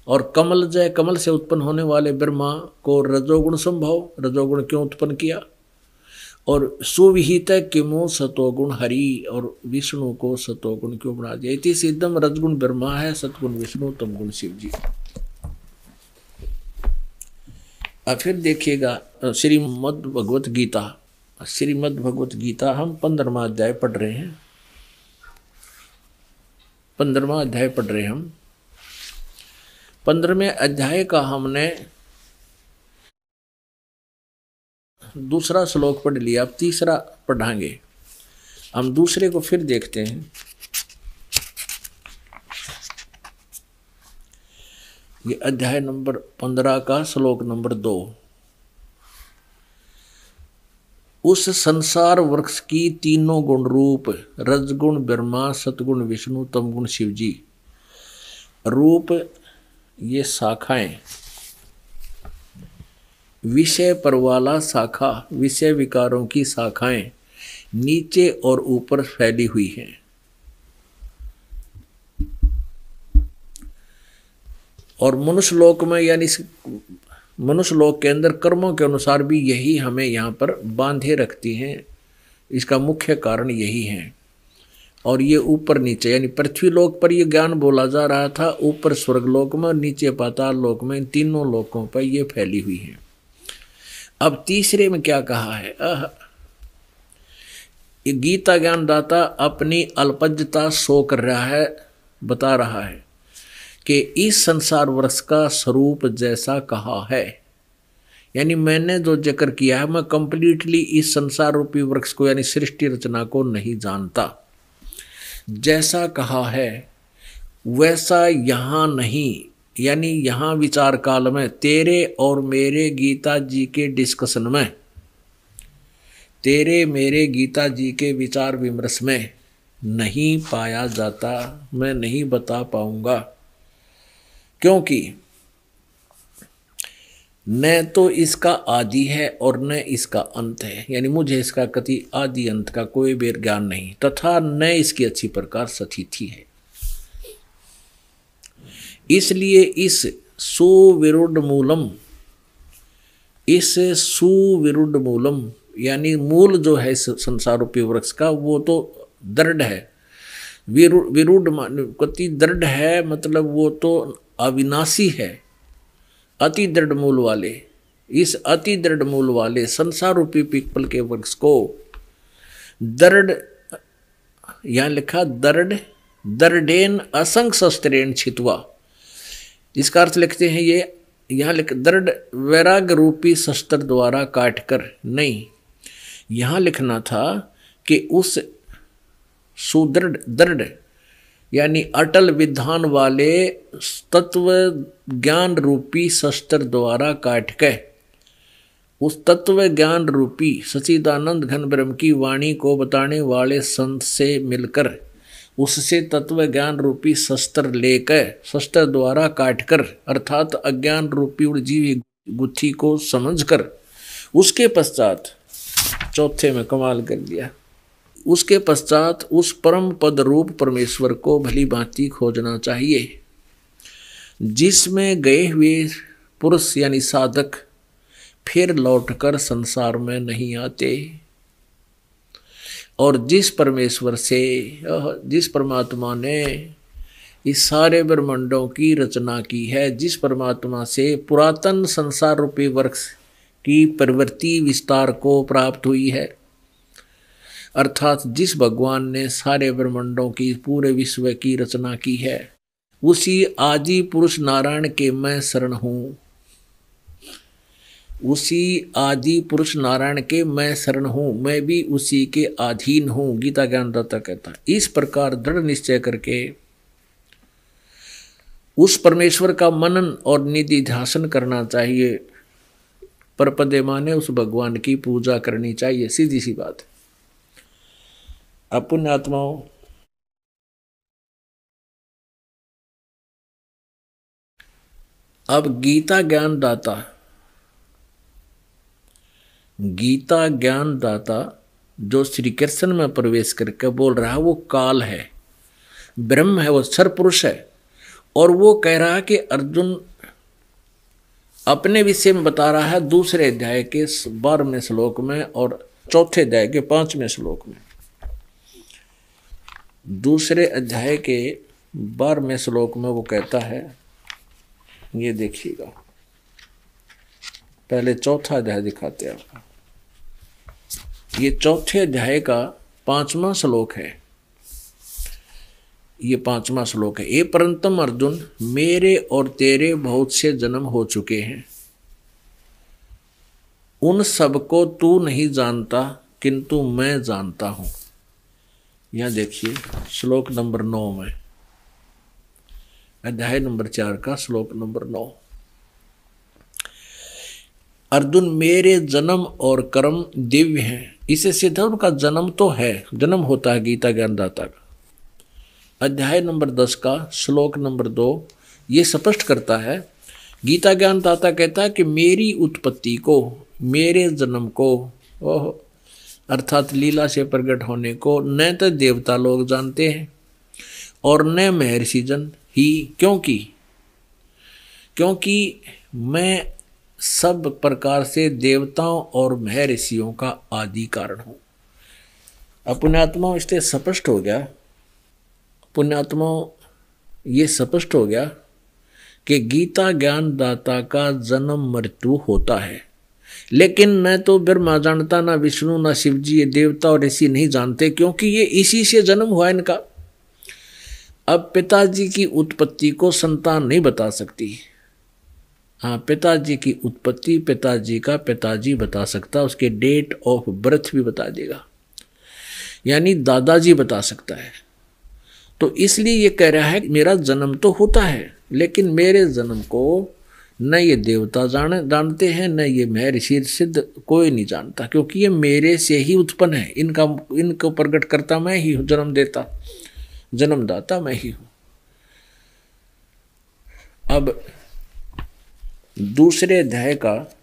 और कमल जय, कमल से उत्पन्न होने वाले ब्रह्मा को रजोगुण संभव, रजोगुण क्यों उत्पन्न किया। और सुविहित किमो सतोगुण हरि, और विष्णु को सतोगुण क्यों बना दिया। इति सिद्धम रजगुण ब्रह्मा है, सतगुण विष्णु, तमगुण शिव जी। अब फिर देखिएगा श्रीमद् भगवत गीता, श्रीमद् भगवत गीता हम 15वां अध्याय पढ़ रहे हैं, 15वां अध्याय पढ़ रहे हैं हम। 15वें अध्याय का हमने दूसरा श्लोक पढ़ लिया, अब तीसरा पढ़ाएंगे। हम दूसरे को फिर देखते हैं। ये अध्याय नंबर 15 का श्लोक नंबर 2। उस संसार वृक्ष की तीनों गुण रूप, रजगुण ब्रह्मा, सतगुण विष्णु, तमगुण शिव जी, रूप ये शाखाएं, विषय पर वाला शाखा, विषय विकारों की शाखाएं नीचे और ऊपर फैली हुई हैं। और मनुष्य लोक में, यानी मनुष्य लोक के अंदर कर्मों के अनुसार भी यही हमें यहाँ पर बांधे रखती हैं। इसका मुख्य कारण यही है। और ये ऊपर नीचे, यानी पृथ्वी लोक पर ये ज्ञान बोला जा रहा था, ऊपर स्वर्ग लोक में और नीचे पाताल लोक में, इन तीनों लोकों पर ये फैली हुई है। अब तीसरे में क्या कहा है, ये गीता ज्ञान दाता अपनी अल्पज्ञता शो कर रहा है, बता रहा है कि इस संसार वृक्ष का स्वरूप जैसा कहा है, यानी मैंने जो जिक्र किया है, मैं कंप्लीटली इस संसार रूपी वृक्ष को, यानी सृष्टि रचना को नहीं जानता। जैसा कहा है वैसा यहाँ नहीं, यानी यहाँ विचार काल में तेरे और मेरे गीता जी के डिस्कशन में, तेरे मेरे गीता जी के विचार विमर्श में नहीं पाया जाता, मैं नहीं बता पाऊंगा। क्योंकि न तो इसका आदि है और न इसका अंत है, यानी मुझे इसका कति आदि अंत का कोई भी ज्ञान नहीं, तथा न इसकी अच्छी प्रकार स्थिति है। इसलिए इस सुविरुद्ध मूलम, इस सुविरुद्ध मूलम, यानी मूल जो है इस संसार रूपी वृक्ष का, वो तो दृढ़ है। विरुद्ध कति दृढ़ है, मतलब वो तो अविनाशी है, अति दृढ़ मूल वाले। इस अति दृढ़ मूल वाले संसार रूपी पीपल के वृक्ष को दृढ़, यहां लिखा दृढ़, दृढ़ेन असंग शस्त्रेण छित्वा, इसका अर्थ लिखते हैं ये, यहां लिख दृढ़ वैराग्य रूपी शस्त्र द्वारा काटकर नहीं, यहां लिखना था कि उस सुदृढ़, दृढ़ यानी अटल विधान वाले तत्व ज्ञान रूपी शस्त्र द्वारा काट के उस तत्व ज्ञान रूपी सच्चिदानंद घन ब्रह्म की वाणी को बताने वाले संत से मिलकर, उससे तत्व ज्ञान रूपी शस्त्र लेकर, शस्त्र द्वारा काटकर, अर्थात अज्ञान रूपी उड़जीवी गुत्थी को समझकर, उसके पश्चात चौथे में कमाल कर दिया, उसके पश्चात उस परम पद रूप परमेश्वर को भली भांति खोजना चाहिए, जिसमें गए हुए पुरुष यानी साधक फिर लौटकर संसार में नहीं आते। और जिस परमेश्वर से, जिस परमात्मा ने इस सारे ब्रह्मांडों की रचना की है, जिस परमात्मा से पुरातन संसार रूपी वृक्ष की प्रवृत्ति विस्तार को प्राप्त हुई है, अर्थात जिस भगवान ने सारे ब्रह्मांडों की, पूरे विश्व की रचना की है, उसी आदि पुरुष नारायण के मैं शरण हूं, उसी आदि पुरुष नारायण के मैं शरण हूं, मैं भी उसी के अधीन हूं, गीता ज्ञानदाता कहता है। इस प्रकार दृढ़ निश्चय करके उस परमेश्वर का मनन और निधि ध्यान करना चाहिए। परपदे माने उस भगवान की पूजा करनी चाहिए, सीधी सी बात है। अब पुण्यात्माओं, अब गीता ज्ञान दाता जो श्री कृष्ण में प्रवेश करके बोल रहा है वो काल है, ब्रह्म है, वो सर पुरुष है। और वो कह रहा है कि अर्जुन अपने विषय में बता रहा है दूसरे अध्याय के 12वें श्लोक में और चौथे अध्याय के 5वें श्लोक में। दूसरे अध्याय के 12वें श्लोक में वो कहता है, ये देखिएगा, पहले चौथा अध्याय दिखाते हैं आपको। ये चौथे अध्याय का 5वां श्लोक है, ये 5वां श्लोक है। ए परंतम अर्जुन, मेरे और तेरे बहुत से जन्म हो चुके हैं, उन सबको तू नहीं जानता, किंतु मैं जानता हूं। यहां देखिए श्लोक नंबर 9 में, अध्याय नंबर 4 का श्लोक नंबर 9। अर्जुन, मेरे जन्म और कर्म दिव्य हैं। इसे सिद्ध उनका जन्म तो है, जन्म होता है गीता ज्ञानदाता का। अध्याय नंबर 10 का श्लोक नंबर 2 ये स्पष्ट करता है। गीता ज्ञानदाता कहता है कि मेरी उत्पत्ति को, मेरे जन्म को, अर्थात लीला से प्रकट होने को न तो देवता लोग जानते हैं और न महर्षि जन ही, क्योंकि मैं सब प्रकार से देवताओं और महर्षियों का आदि कारण हूं। अब पुण्यात्माओं, इससे स्पष्ट हो गया, पुण्यात्माओं ये स्पष्ट हो गया कि गीता ज्ञानदाता का जन्म मृत्यु होता है, लेकिन न तो ब्रह्मा जानता, ना विष्णु, ना शिव जी, ये देवता और ऋषि नहीं जानते, क्योंकि ये इसी से जन्म हुआ इनका। अब पिताजी की उत्पत्ति को संतान नहीं बता सकती। हाँ, पिताजी की उत्पत्ति पिताजी का पिताजी बता सकता, उसके डेट ऑफ बर्थ भी बता देगा, यानी दादाजी बता सकता है। तो इसलिए ये कह रहा है मेरा जन्म तो होता है, लेकिन मेरे जन्म को न ये देवता जानते हैं, न ये महर्षि सिद्ध कोई नहीं जानता, क्योंकि ये मेरे से ही उत्पन्न है। इनको प्रकट करता मैं ही हूँ, जन्मदाता मैं ही हूँ। अब दूसरे अध्याय का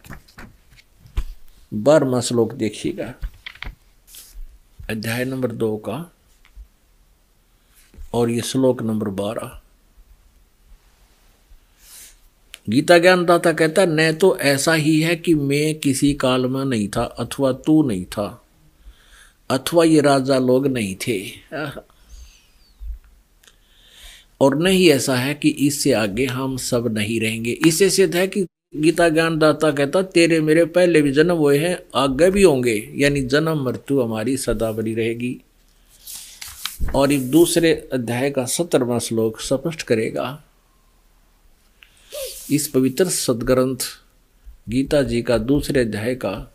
12वां श्लोक देखिएगा, अध्याय नंबर 2 का, और ये श्लोक नंबर 12। गीता ज्ञानदाता कहता है, न तो ऐसा ही है कि मैं किसी काल में नहीं था, अथवा तू नहीं था, अथवा ये राजा लोग नहीं थे, और नहीं ऐसा है कि इससे आगे हम सब नहीं रहेंगे। इससे सिद्ध है कि गीता ज्ञानदाता कहता तेरे मेरे पहले भी जन्म हुए हैं, आगे भी होंगे, यानी जन्म मृत्यु हमारी सदा बनी रहेगी। और ये दूसरे अध्याय का 17वां श्लोक स्पष्ट करेगा। इस पवित्र सदग्रंथ गीता जी का दूसरे अध्याय का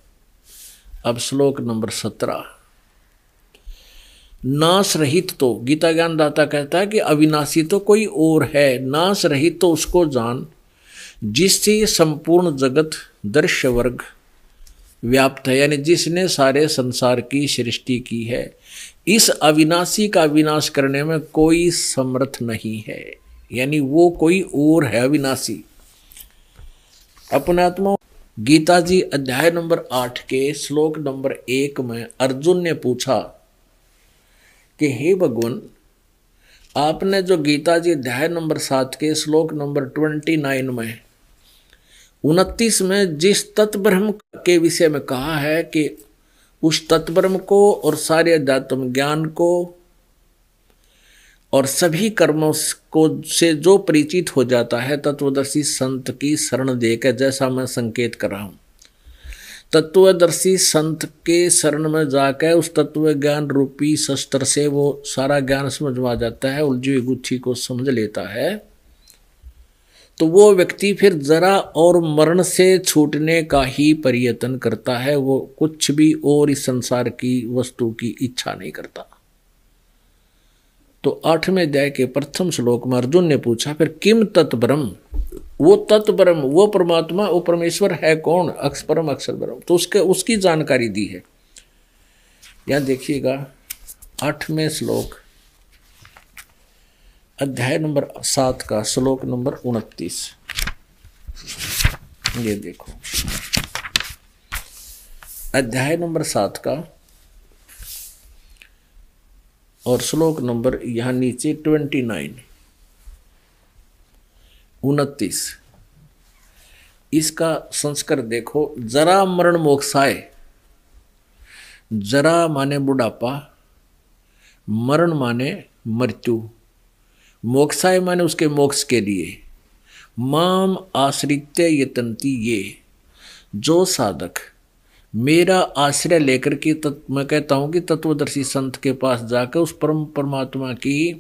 अब श्लोक नंबर 17। नाश रहित तो, गीता ज्ञानदाता कहता है कि अविनाशी तो कोई और है, नाश रहित तो उसको जान जिससे संपूर्ण जगत दृश्य वर्ग व्याप्त है, यानी जिसने सारे संसार की सृष्टि की है। इस अविनाशी का विनाश करने में कोई समर्थ नहीं है, यानी वो कोई और है अविनाशी। अपनात्मा गीता जी अध्याय नंबर 8 के श्लोक नंबर 1 में अर्जुन ने पूछा कि हे भगवान, आपने जो गीता जी अध्याय नंबर 7 के श्लोक नंबर 29 में 29 में जिस तत्ब्रह्म के विषय में कहा है कि उस तत्ब्रह्म को और सारे अध्यात्म ज्ञान को और सभी कर्मों को से जो परिचित हो जाता है तत्वदर्शी संत की शरण देकर, जैसा मैं संकेत कर रहा हूं, तत्वदर्शी संत के शरण में जाकर उस तत्व ज्ञान रूपी शस्त्र से वो सारा ज्ञान समझ में आ जाता है, उलझी हुई गुत्थी को समझ लेता है। तो वो व्यक्ति फिर जरा और मरण से छूटने का ही प्रयत्न करता है, वो कुछ भी और इस संसार की वस्तु की इच्छा नहीं करता। तो 8वें अध्याय के प्रथम श्लोक में अर्जुन ने पूछा फिर किम तत्ब्रह्म, वो तत्ब्रह्म, वो परमात्मा, वो परमेश्वर है कौन? परम अक्षर ब्रह्म। तो उसकी जानकारी दी है। यहां देखिएगा 8वें श्लोक अध्याय नंबर 7 का श्लोक नंबर 29। ये देखो अध्याय नंबर 7 का और श्लोक नंबर यहां नीचे 29 29। इसका संस्कार देखो। जरा मरण मोक्षाय, जरा माने बुढ़ापा, मरण माने मृत्यु, मोक्षाय माने उसके मोक्ष के लिए, माम आश्रित्य यतन्ति, ये जो साधक मेरा आश्रय लेकर के मैं कहता हूं कि तत्वदर्शी संत के पास जाकर उस परम परमात्मा की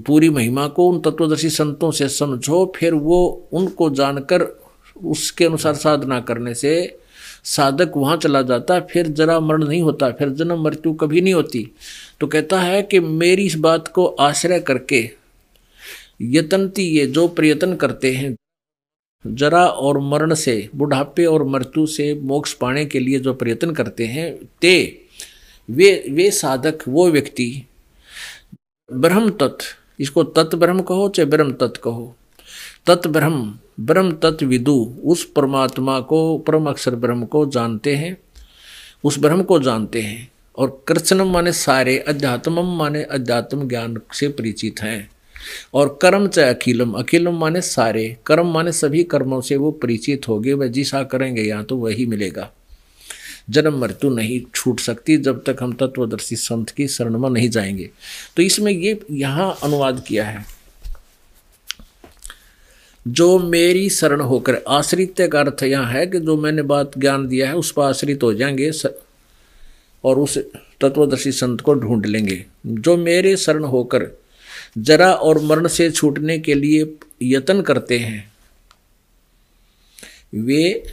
पूरी महिमा को उन तत्वदर्शी संतों से समझो, फिर वो उनको जानकर उसके अनुसार साधना करने से साधक वहां चला जाता, फिर जरा मरण नहीं होता, फिर जन्म मृत्यु कभी नहीं होती। तो कहता है कि मेरी इस बात को आश्रय करके यतन्ति, ये जो प्रयत्न करते हैं जरा और मरण से, बुढ़ापे और मृत्यु से मोक्ष पाने के लिए जो प्रयत्न करते हैं, ते वे साधक, वो व्यक्ति ब्रह्म तत्व, इसको तत् ब्रह्म कहो चाहे ब्रह्म तत्व कहो, तत् ब्रह्म, ब्रह्म तत्व विदु, उस परमात्मा को, परम अक्षर ब्रह्म को जानते हैं, उस ब्रह्म को जानते हैं। और कृष्णम माने सारे, अध्यात्मम माने अध्यात्म ज्ञान से परिचित हैं। और कर्म चाहे अखिलम, अखिलम माने सारे, कर्म माने सभी कर्मों से वो परिचित हो गए। वह जिसा करेंगे यहाँ तो वही मिलेगा। जन्म मृत्यु नहीं छूट सकती जब तक हम तत्वदर्शी संत की शरण में नहीं जाएंगे। तो इसमें ये यहाँ अनुवाद किया है, जो मेरी शरण होकर, आश्रित का अर्थ यहाँ है कि जो मैंने बात ज्ञान दिया है उस पर आश्रित हो जाएंगे और उस तत्वदर्शी संत को ढूंढ लेंगे। जो मेरे शरण होकर जरा और मरण से छूटने के लिए यत्न करते हैं, वे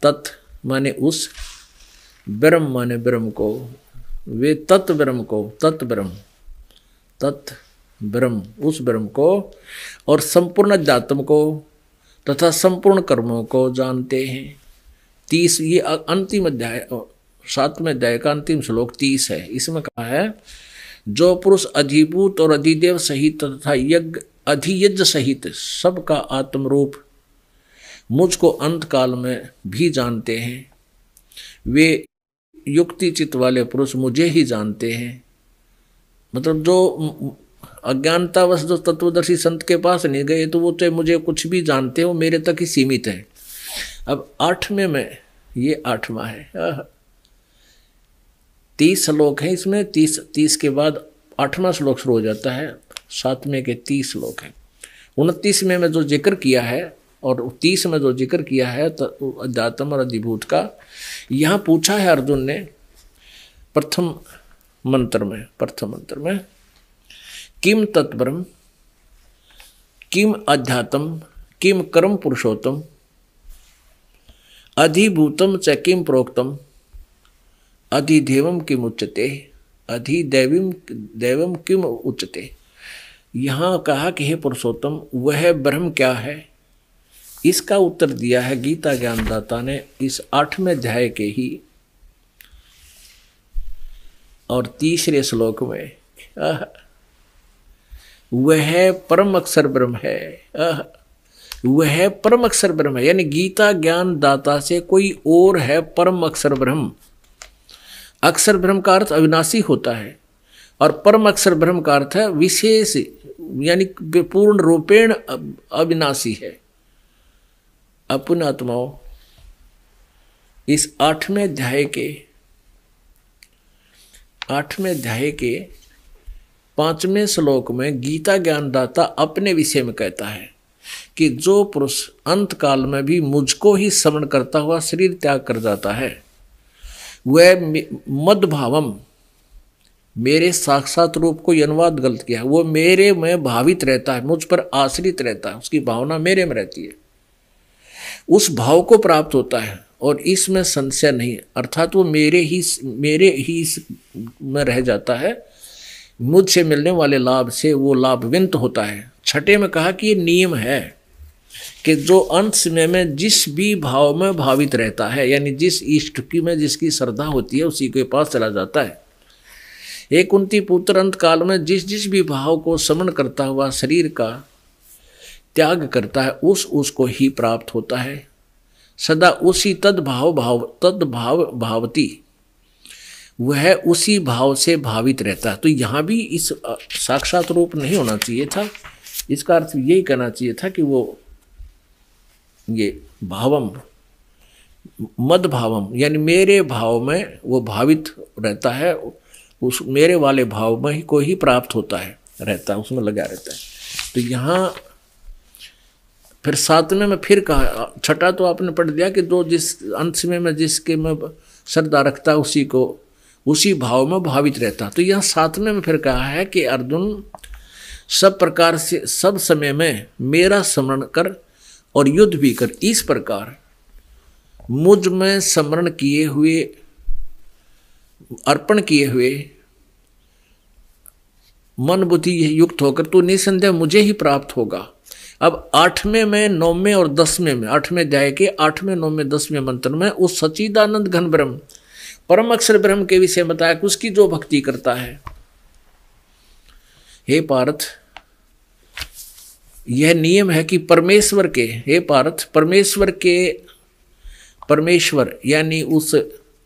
तत् माने उस, ब्रह्म माने ब्रह्म को, वे तत् ब्रह्म को, तत् ब्रह्म, तत् ब्रह्म, उस ब्रह्म को और संपूर्ण अध्यात्म को तथा संपूर्ण कर्मों को जानते हैं। 30, ये अंतिम अध्याय 7वें अध्याय का अंतिम श्लोक 30 है। इसमें कहा है जो पुरुष अधिभूत और अधिदेव सहित तथा यज्ञ अधियज्ञ सहित सबका आत्मरूप मुझको अंत काल में भी जानते हैं, वे युक्ति चित्त वाले पुरुष मुझे ही जानते हैं। मतलब जो अज्ञानतावश जो तत्वदर्शी संत के पास नहीं गए तो वो चाहे मुझे कुछ भी जानते हो, मेरे तक ही सीमित है। अब 8वें में, ये 8वां है, 30 श्लोक है इसमें, 30 के बाद 8वां श्लोक शुरू हो जाता है। 7वें के 30 श्लोक है। 29वें में जो जिक्र किया है और 30 में जो जिक्र किया है तो अध्यात्म और अधिभूत का, यहाँ पूछा है अर्जुन ने प्रथम मंत्र में किम तत्ब्रह्म, किम अध्यात्म, किम कर्म पुरुषोत्तम, अधिभूतम च किम प्रोक्तम, अधिदेवम किम उच्यते, अधिदैवम किम उच्यते। यहाँ कहा कि हे पुरुषोत्तम वह ब्रह्म क्या है, इसका उत्तर दिया है गीता ज्ञानदाता ने इस 8वें अध्याय के ही और 3रे श्लोक में। वह परम अक्षर ब्रह्म है, वह परम अक्षर ब्रह्म है, यानी गीता ज्ञान दाता से कोई और है परम अक्षर ब्रह्म। अक्षर ब्रह्म का अर्थ अविनाशी होता है और परम अक्षर ब्रह्म का अर्थ है विशेष, यानी पूर्ण रूपेण अविनाशी है। अपने आत्माओं, इस 8वें अध्याय के 5वें श्लोक में गीता ज्ञानदाता अपने विषय में कहता है कि जो पुरुष अंत काल में भी मुझको ही स्मरण करता हुआ शरीर त्याग कर जाता है, वह मद्भावम, मेरे साक्षात रूप को अनुवाद गलत किया, वो मेरे में भावित रहता है, मुझ पर आश्रित रहता है, उसकी भावना मेरे में रहती है, उस भाव को प्राप्त होता है और इसमें संशय नहीं, अर्थात वो मेरे ही में रह जाता है, मुझसे मिलने वाले लाभ से वो लाभविंत होता है। छठे में कहा कि ये नियम है कि जो अंत समय में जिस भी भाव में भावित रहता है, यानी जिस इष्ट की में जिसकी श्रद्धा होती है उसी के पास चला जाता है। एक कुंती पुत्र अंत काल में जिस जिस भी भाव को समन करता हुआ शरीर का त्याग करता है उसको ही प्राप्त होता है। सदा उसी तद्भाव भावती, वह उसी भाव से भावित रहता है। तो यहाँ भी इस साक्षात रूप नहीं होना चाहिए था, इसका अर्थ यही कहना चाहिए था कि वो ये भावम मद भावम, यानी मेरे भाव में वो भावित रहता है, उस मेरे वाले भाव में ही को ही प्राप्त होता है, रहता है, उसमें लगा रहता है। तो यहाँ फिर सातवें में फिर कहा, छठा तो आपने पढ़ दिया कि जो जिस अंत में जिसके में श्रद्धा रखता है उसी को उसी भाव में भावित रहता। तो यहाँ सातवें में फिर कहा है कि अर्जुन सब प्रकार से सब समय में मेरा स्मरण कर और युद्ध भी कर, इस प्रकार मुझ में स्मरण किए हुए अर्पण किए हुए मन बुद्धि युक्त होकर तू निसंदेह मुझे ही प्राप्त होगा। अब 8वें में 9वें और 10वें में 8वें अध्याय के 8वें 9वें 10वें मंत्र में उस सच्चिदानंद घन ब्रह्म परम अक्षर ब्रह्म के विषय बताया कि उसकी जो भक्ति करता है, हे पार्थ यह नियम है कि परमेश्वर के, हे पार्थ परमेश्वर यानी उस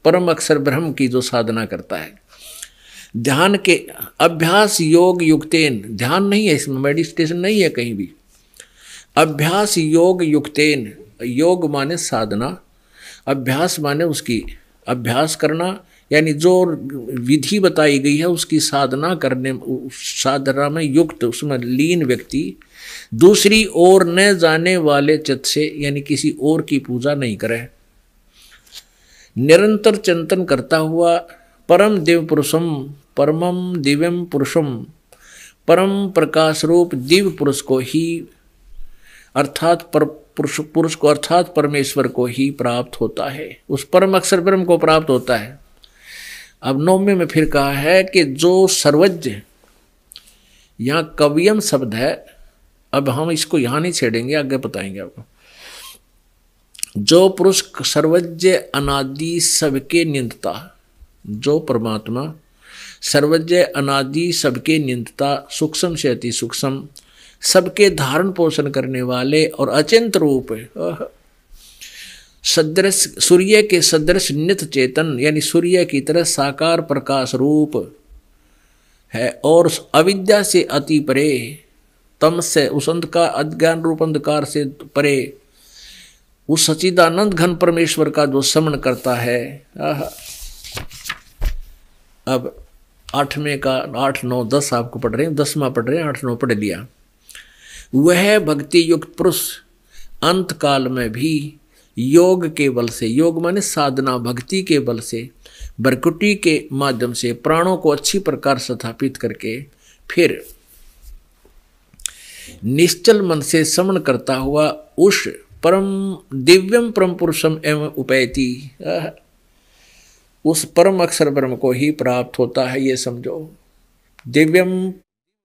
परम अक्षर ब्रह्म की जो साधना करता है, ध्यान के अभ्यास योग युक्तेन, ध्यान नहीं है इसमें, मेडिटेशन नहीं है कहीं भी, अभ्यास योग युक्तेन, योग माने साधना, अभ्यास माने उसकी अभ्यास करना, यानी जो विधि बताई गई है उसकी साधना करने, साधना में युक्त उसमें लीन व्यक्ति दूसरी ओर न जाने वाले चित्त से, यानी किसी और की पूजा नहीं करे, निरंतर चिंतन करता हुआ परम दिव्य पुरुषम, परमम दिव्यम पुरुषम, परम प्रकाश रूप दिव्य पुरुष को ही अर्थात पुरुष को अर्थात परमेश्वर को ही प्राप्त होता है, उस परम अक्षर ब्रह्म को प्राप्त होता है। अब 9वें में फिर कहा है कि जो सर्वज्ञ, यहाँ कवियम शब्द है, अब हम इसको यहाँ नहीं छेड़ेंगे, आगे बताएंगे आपको। जो पुरुष सर्वज्ञ अनादि सबके नियंता, जो परमात्मा सर्वज्ञ अनादि सबके नियंता, सूक्ष्म से अति सूक्ष्म, सबके धारण पोषण करने वाले और अचिंत रूप सदृश सूर्य के सदृश नित्य चेतन, यानी सूर्य की तरह साकार प्रकाश रूप है और अविद्या से अति परे, तम से उस अंधकार अज्ञान रूप अंधकार से परे उस सच्चिदानंद घन परमेश्वर का जो समन करता है। अब 8वें का 8, 9, 10 आपको पढ़ रहे हैं, 10वां पढ़ रहे हैं, 8, 9 पढ़ लिया। वह भक्ति युक्त पुरुष अंत काल में भी योग के बल से, योग माने साधना भक्ति के बल से, बरकुटी के माध्यम से प्राणों को अच्छी प्रकार स्थापित करके फिर निश्चल मन से समन करता हुआ उस परम दिव्यम परम पुरुषम एवं उपैति, उस परम अक्षर ब्रह्म को ही प्राप्त होता है। ये समझो, दिव्यम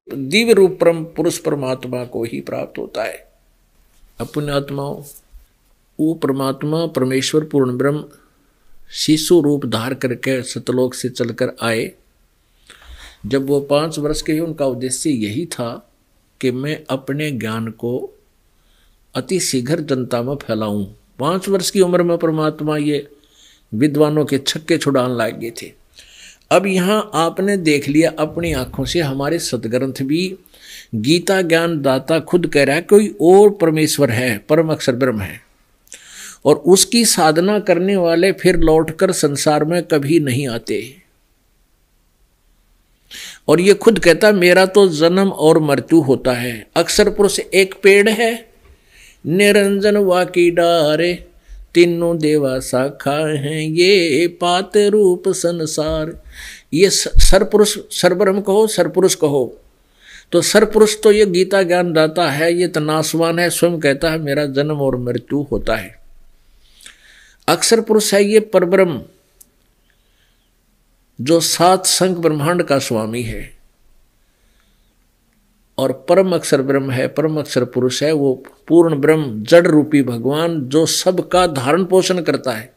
दिव्य रूप परम पुरुष परमात्मा को ही प्राप्त होता है। अपने आत्माओं, वो परमात्मा परमेश्वर पूर्ण ब्रह्म शिशु रूप धार करके सतलोक से चलकर आए। जब वो 5 वर्ष के, उनका उद्देश्य यही था कि मैं अपने ज्ञान को अति शीघ्र जनता में फैलाऊं। 5 वर्ष की उम्र में परमात्मा ये विद्वानों के छक्के छुड़ाने लग गए थे। अब यहाँ आपने देख लिया अपनी आंखों से, हमारे सदग्रंथ भी गीता ज्ञान दाता खुद कह रहा है कोई और परमेश्वर है, परम अक्षर ब्रह्म है, और उसकी साधना करने वाले फिर लौटकर संसार में कभी नहीं आते। और ये खुद कहता मेरा तो जन्म और मृत्यु होता है। अक्षर पुरुष एक पेड़ है, निरंजन वाकी डारे, तीनों देवा शाखा हैं, ये पात रूप संसार। ये सरपुरुष, सरब्रह्म कहो, सरपुरुष कहो, तो सरपुरुष तो ये गीता ज्ञान दाता है, ये तो नासवान है, स्वयं कहता है मेरा जन्म और मृत्यु होता है। अक्षर पुरुष है ये परब्रह्म, जो सात संग ब्रह्मांड का स्वामी है, और परम अक्षर ब्रह्म है, परम अक्षर पुरुष है, वो पूर्ण ब्रह्म जड़ रूपी भगवान जो सबका धारण पोषण करता है।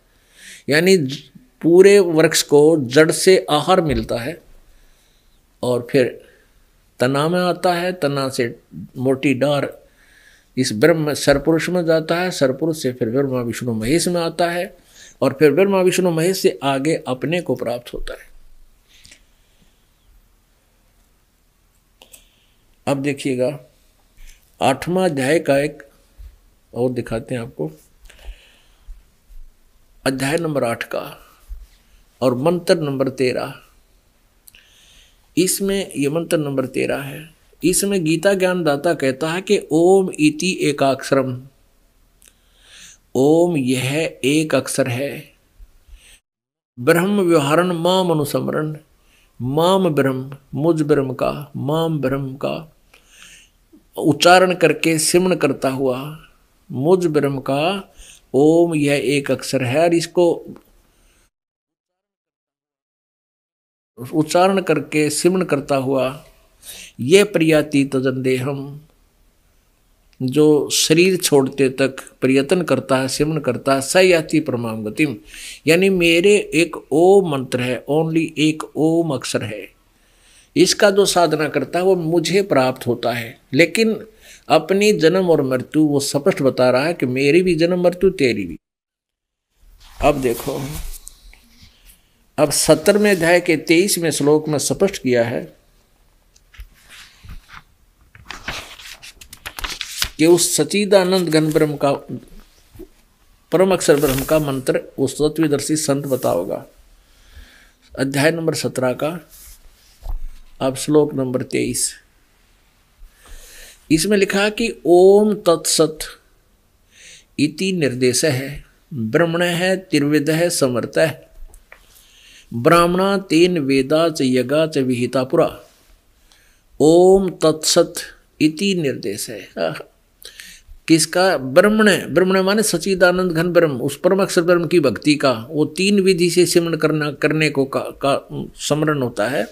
यानी पूरे वृक्ष को जड़ से आहार मिलता है और फिर तना में आता है, तना से मोटी डार इस ब्रह्म सरपुरुष में जाता है, सरपुरुष से फिर ब्रह्मा विष्णु महेश में आता है, और फिर ब्रह्मा विष्णु महेश से आगे अपने को प्राप्त होता है। अब देखिएगा 8वां अध्याय का एक और दिखाते हैं आपको, अध्याय नंबर 8 का और मंत्र नंबर 13। इसमें ये मंत्र नंबर 13 है। इसमें गीता ज्ञान दाता कहता है कि ओम इति एकाक्षरम, ओम यह एक अक्षर है, ब्रह्म व्यवहारण माम अनुसमरण, माम ब्रह्म मुझ ब्रह्म का, माम ब्रह्म का उच्चारण करके सिमरण करता हुआ, मुझ ब्रह्म का ओम यह एक अक्षर है, और इसको उच्चारण करके सिमरण करता हुआ ये प्रयाति तजन देहम, जो शरीर छोड़ते तक प्रयत्न करता है, सिमरण करता है, स याति परमाम गतिम, यानी मेरे एक ओम मंत्र है, ओनली एक ओम अक्षर है, इसका जो साधना करता है वो मुझे प्राप्त होता है। लेकिन अपनी जन्म और मृत्यु वो स्पष्ट बता रहा है कि मेरी भी जन्म मृत्यु, तेरी भी। अब देखो, अब 17वें अध्याय के 23वें श्लोक में स्पष्ट किया है कि उस सच्चिदानंद घन ब्रह्म का, परम अक्षर ब्रह्म का मंत्र उस तत्वदर्शी संत बताओगा। अध्याय नंबर 17 का अब श्लोक नंबर 23, इसमें लिखा कि ओम तत्सत इति निर्देश है, ब्रह्मण है त्रिविद है समर्थ है, ब्राह्मणा तेन वेदा च यगा च विहिता पुरा, ओम तत्सत इति निर्देश है। किसका? ब्रह्मण, ब्रह्मण माने सच्चिदानंद घन ब्रह्म, उस परम अक्षर ब्रह्म की भक्ति का वो 3 विधि से सिमरण करने को का स्मरण होता है,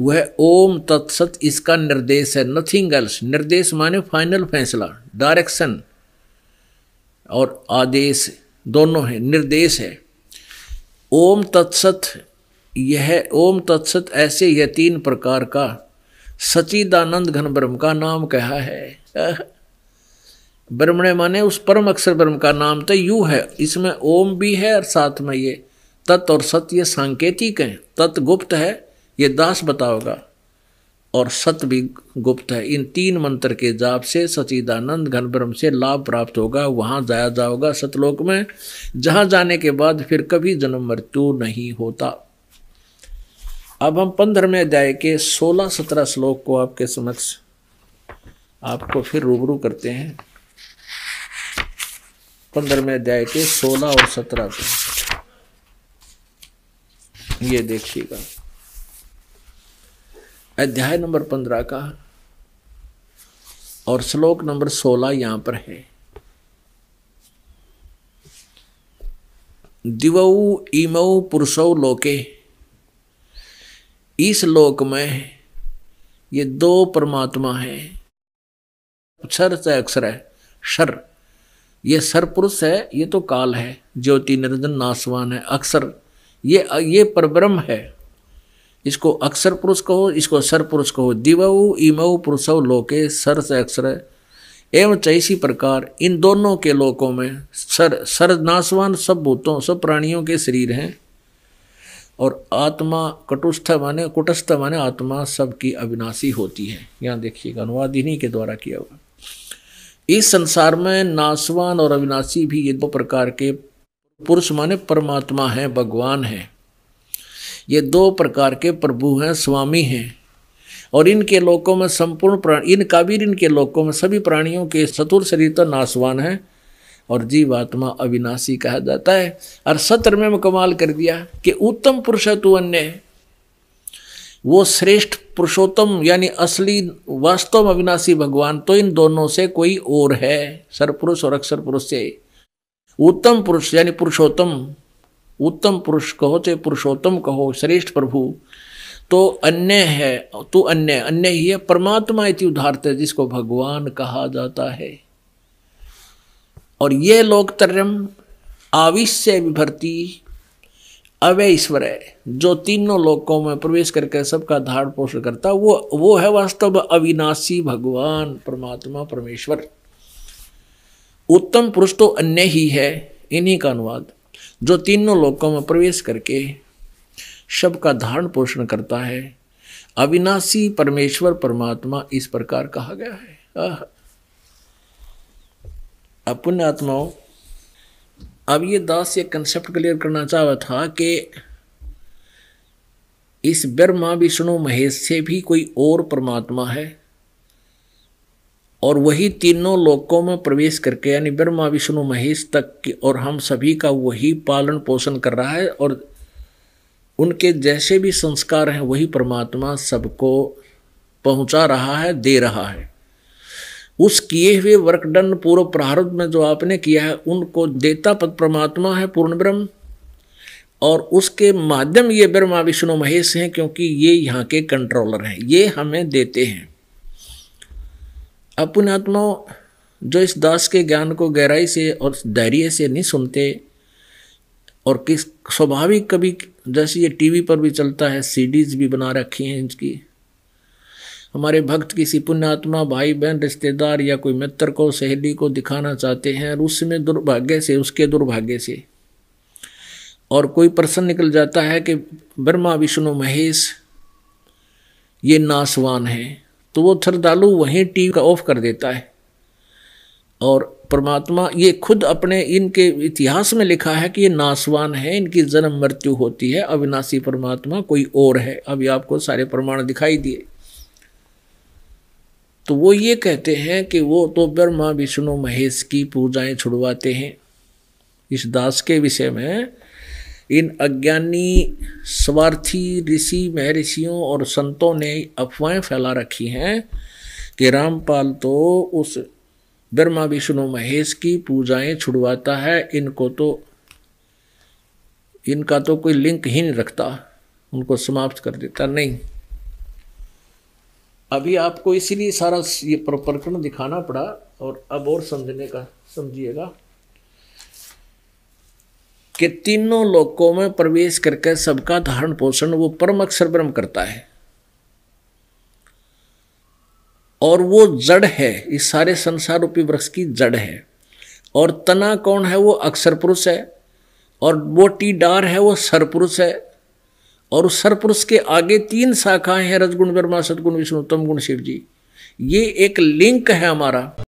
वह ओम तत्सत इसका निर्देश है, नथिंग एल्स। निर्देश माने फाइनल फैसला, डायरेक्शन और आदेश दोनों है, निर्देश है। ओम तत्सत, यह ओम तत्सत ऐसे यह 3 प्रकार का सच्चिदानंद घन ब्रह्म का नाम कहा है। ब्रह्मणे माने उस परम अक्षर ब्रह्म का नाम तो यू है, इसमें ओम भी है और साथ में ये तत् और सत, ये सांकेतिक है। तत् गुप्त है, ये दास बताओगा, और सत भी गुप्त है। इन 3 मंत्र के जाप से सच्चिदानंद घन ब्रह्म से लाभ प्राप्त होगा, वहां जाया जाओगा सतलोक में, जहां जाने के बाद फिर कभी जन्म मृत्यु नहीं होता। अब हम 15वें अध्याय के 16-17 श्लोक को आपके समक्ष आपको फिर रूबरू करते हैं। 15वें अध्याय के 16 और 17 को ये देखिएगा, अध्याय नंबर 15 का और श्लोक नंबर 16 यहां पर है। दिवौ इमौ पुरुषौ लोके, इस लोक में ये 2 परमात्मा है। क्षर से अक्षर है, शर ये सर पुरुष है, ये तो काल है, ज्योति निरंजन नासवान है। अक्षर ये परब्रह्म है, इसको अक्षर पुरुष कहो, इसको सर पुरुष कहो। दिवौ इमौ पुरुषौ लोके, सर से अक्षर है। एवं इसी प्रकार इन दोनों के लोकों में सर नासवान सब भूतों सब प्राणियों के शरीर हैं, और आत्मा कुटस्थ माने आत्मा सबकी अविनाशी होती है। यहाँ देखिएगा, अनुवाद इन्हीं के द्वारा किया हुआ। इस संसार में नासवान और अविनाशी भी ये 2 प्रकार के पुरुष माने परमात्मा है, भगवान है। ये 2 प्रकार के प्रभु हैं, स्वामी हैं, और इनके लोकों में संपूर्ण प्राणी, इनका भी इनके लोकों में सभी प्राणियों के चतुर शरीर तो नासवान है, और जीवात्मा अविनाशी कहा जाता है। और 17वें में कमाल कर दिया कि उत्तम पुरुष है तू अन्य, वो श्रेष्ठ पुरुषोत्तम यानी असली वास्तव अविनाशी भगवान तो इन दोनों से कोई और है, सरपुरुष और अक्षर पुरुष से। उत्तम पुरुष यानी पुरुषोत्तम, उत्तम पुरुष कहो चाहे पुरुषोत्तम कहो, श्रेष्ठ प्रभु तो अन्य है, तो अन्य ही है। परमात्मा इति उदाहरते जिसको भगवान कहा जाता है। और ये लोकतर्यम आविश्य विभर्ती अवय ईश्वर है, जो तीनों लोकों में प्रवेश करके सबका धारण पोषण करता, वो है वास्तव अविनाशी भगवान परमात्मा परमेश्वर। उत्तम पुरुष तो अन्य ही है, इन्हीं का अनुवाद, जो तीनों लोकों में प्रवेश करके सबका धारण पोषण करता है। अविनाशी परमेश्वर परमात्मा इस प्रकार कहा गया है। पुण्य आत्माओं, अब ये दास ये कंसेप्ट क्लियर करना चाहा था कि इस ब्रह्मा विष्णु महेश से भी कोई और परमात्मा है और वही तीनों लोकों में प्रवेश करके यानी ब्रह्मा विष्णु महेश तक की और हम सभी का वही पालन पोषण कर रहा है और उनके जैसे भी संस्कार हैं वही परमात्मा सबको पहुंचा रहा है, दे रहा है। उस किए हुए वर्कडन पूर्व प्रारब्ध में जो आपने किया है उनको देता पद परमात्मा है, पूर्ण ब्रह्म, और उसके माध्यम ये ब्रह्मा विष्णु महेश हैं, क्योंकि ये यहाँ के कंट्रोलर हैं, ये हमें देते हैं। अब पुण्यात्मा जो इस दास के ज्ञान को गहराई से और धैर्य से नहीं सुनते और किस स्वाभाविक कभी जैसे ये टीवी पर भी चलता है, सीडीज भी बना रखी हैं इनकी, हमारे भक्त किसी पुण्यात्मा भाई बहन रिश्तेदार या कोई मित्र को सहेली को दिखाना चाहते हैं और उसमें दुर्भाग्य से उसके दुर्भाग्य से और कोई प्रश्न निकल जाता है कि ब्रह्मा विष्णु महेश ये नासवान है, तो वो श्रद्धालु वहीं टीवी का ऑफ कर देता है। और परमात्मा ये खुद अपने इनके इतिहास में लिखा है कि ये नासवान है, इनकी जन्म मृत्यु होती है, अविनाशी परमात्मा कोई और है। अभी आपको सारे प्रमाण दिखाई दिए। तो वो ये कहते हैं कि वो तो ब्रह्मा विष्णु महेश की पूजाएं छुड़वाते हैं। इस दास के विषय में इन अज्ञानी स्वार्थी ऋषि महर्षियों और संतों ने अफवाहें फैला रखी हैं कि रामपाल तो उस ब्रह्मा विष्णु महेश की पूजाएं छुड़वाता है, इनका तो कोई लिंक ही नहीं रखता, उनको समाप्त कर देता। नहीं, अभी आपको इसीलिए सारा ये प्रकरण दिखाना पड़ा और अब और समझने का समझिएगा कि तीनों लोकों में प्रवेश करके सबका धारण पोषण वो परम अक्षर ब्रह्म करता है और वो जड़ है, इस सारे संसार रूपी वृक्ष की जड़ है। और तना कौन है? वो अक्षर पुरुष है और वो टीडार है, वो सरपुरुष है। और उस सरपुरुष के आगे 3 शाखाएं हैं, रजगुण ब्रह्मा, सदगुण विष्णु, तम गुण शिव जी। ये एक लिंक है हमारा।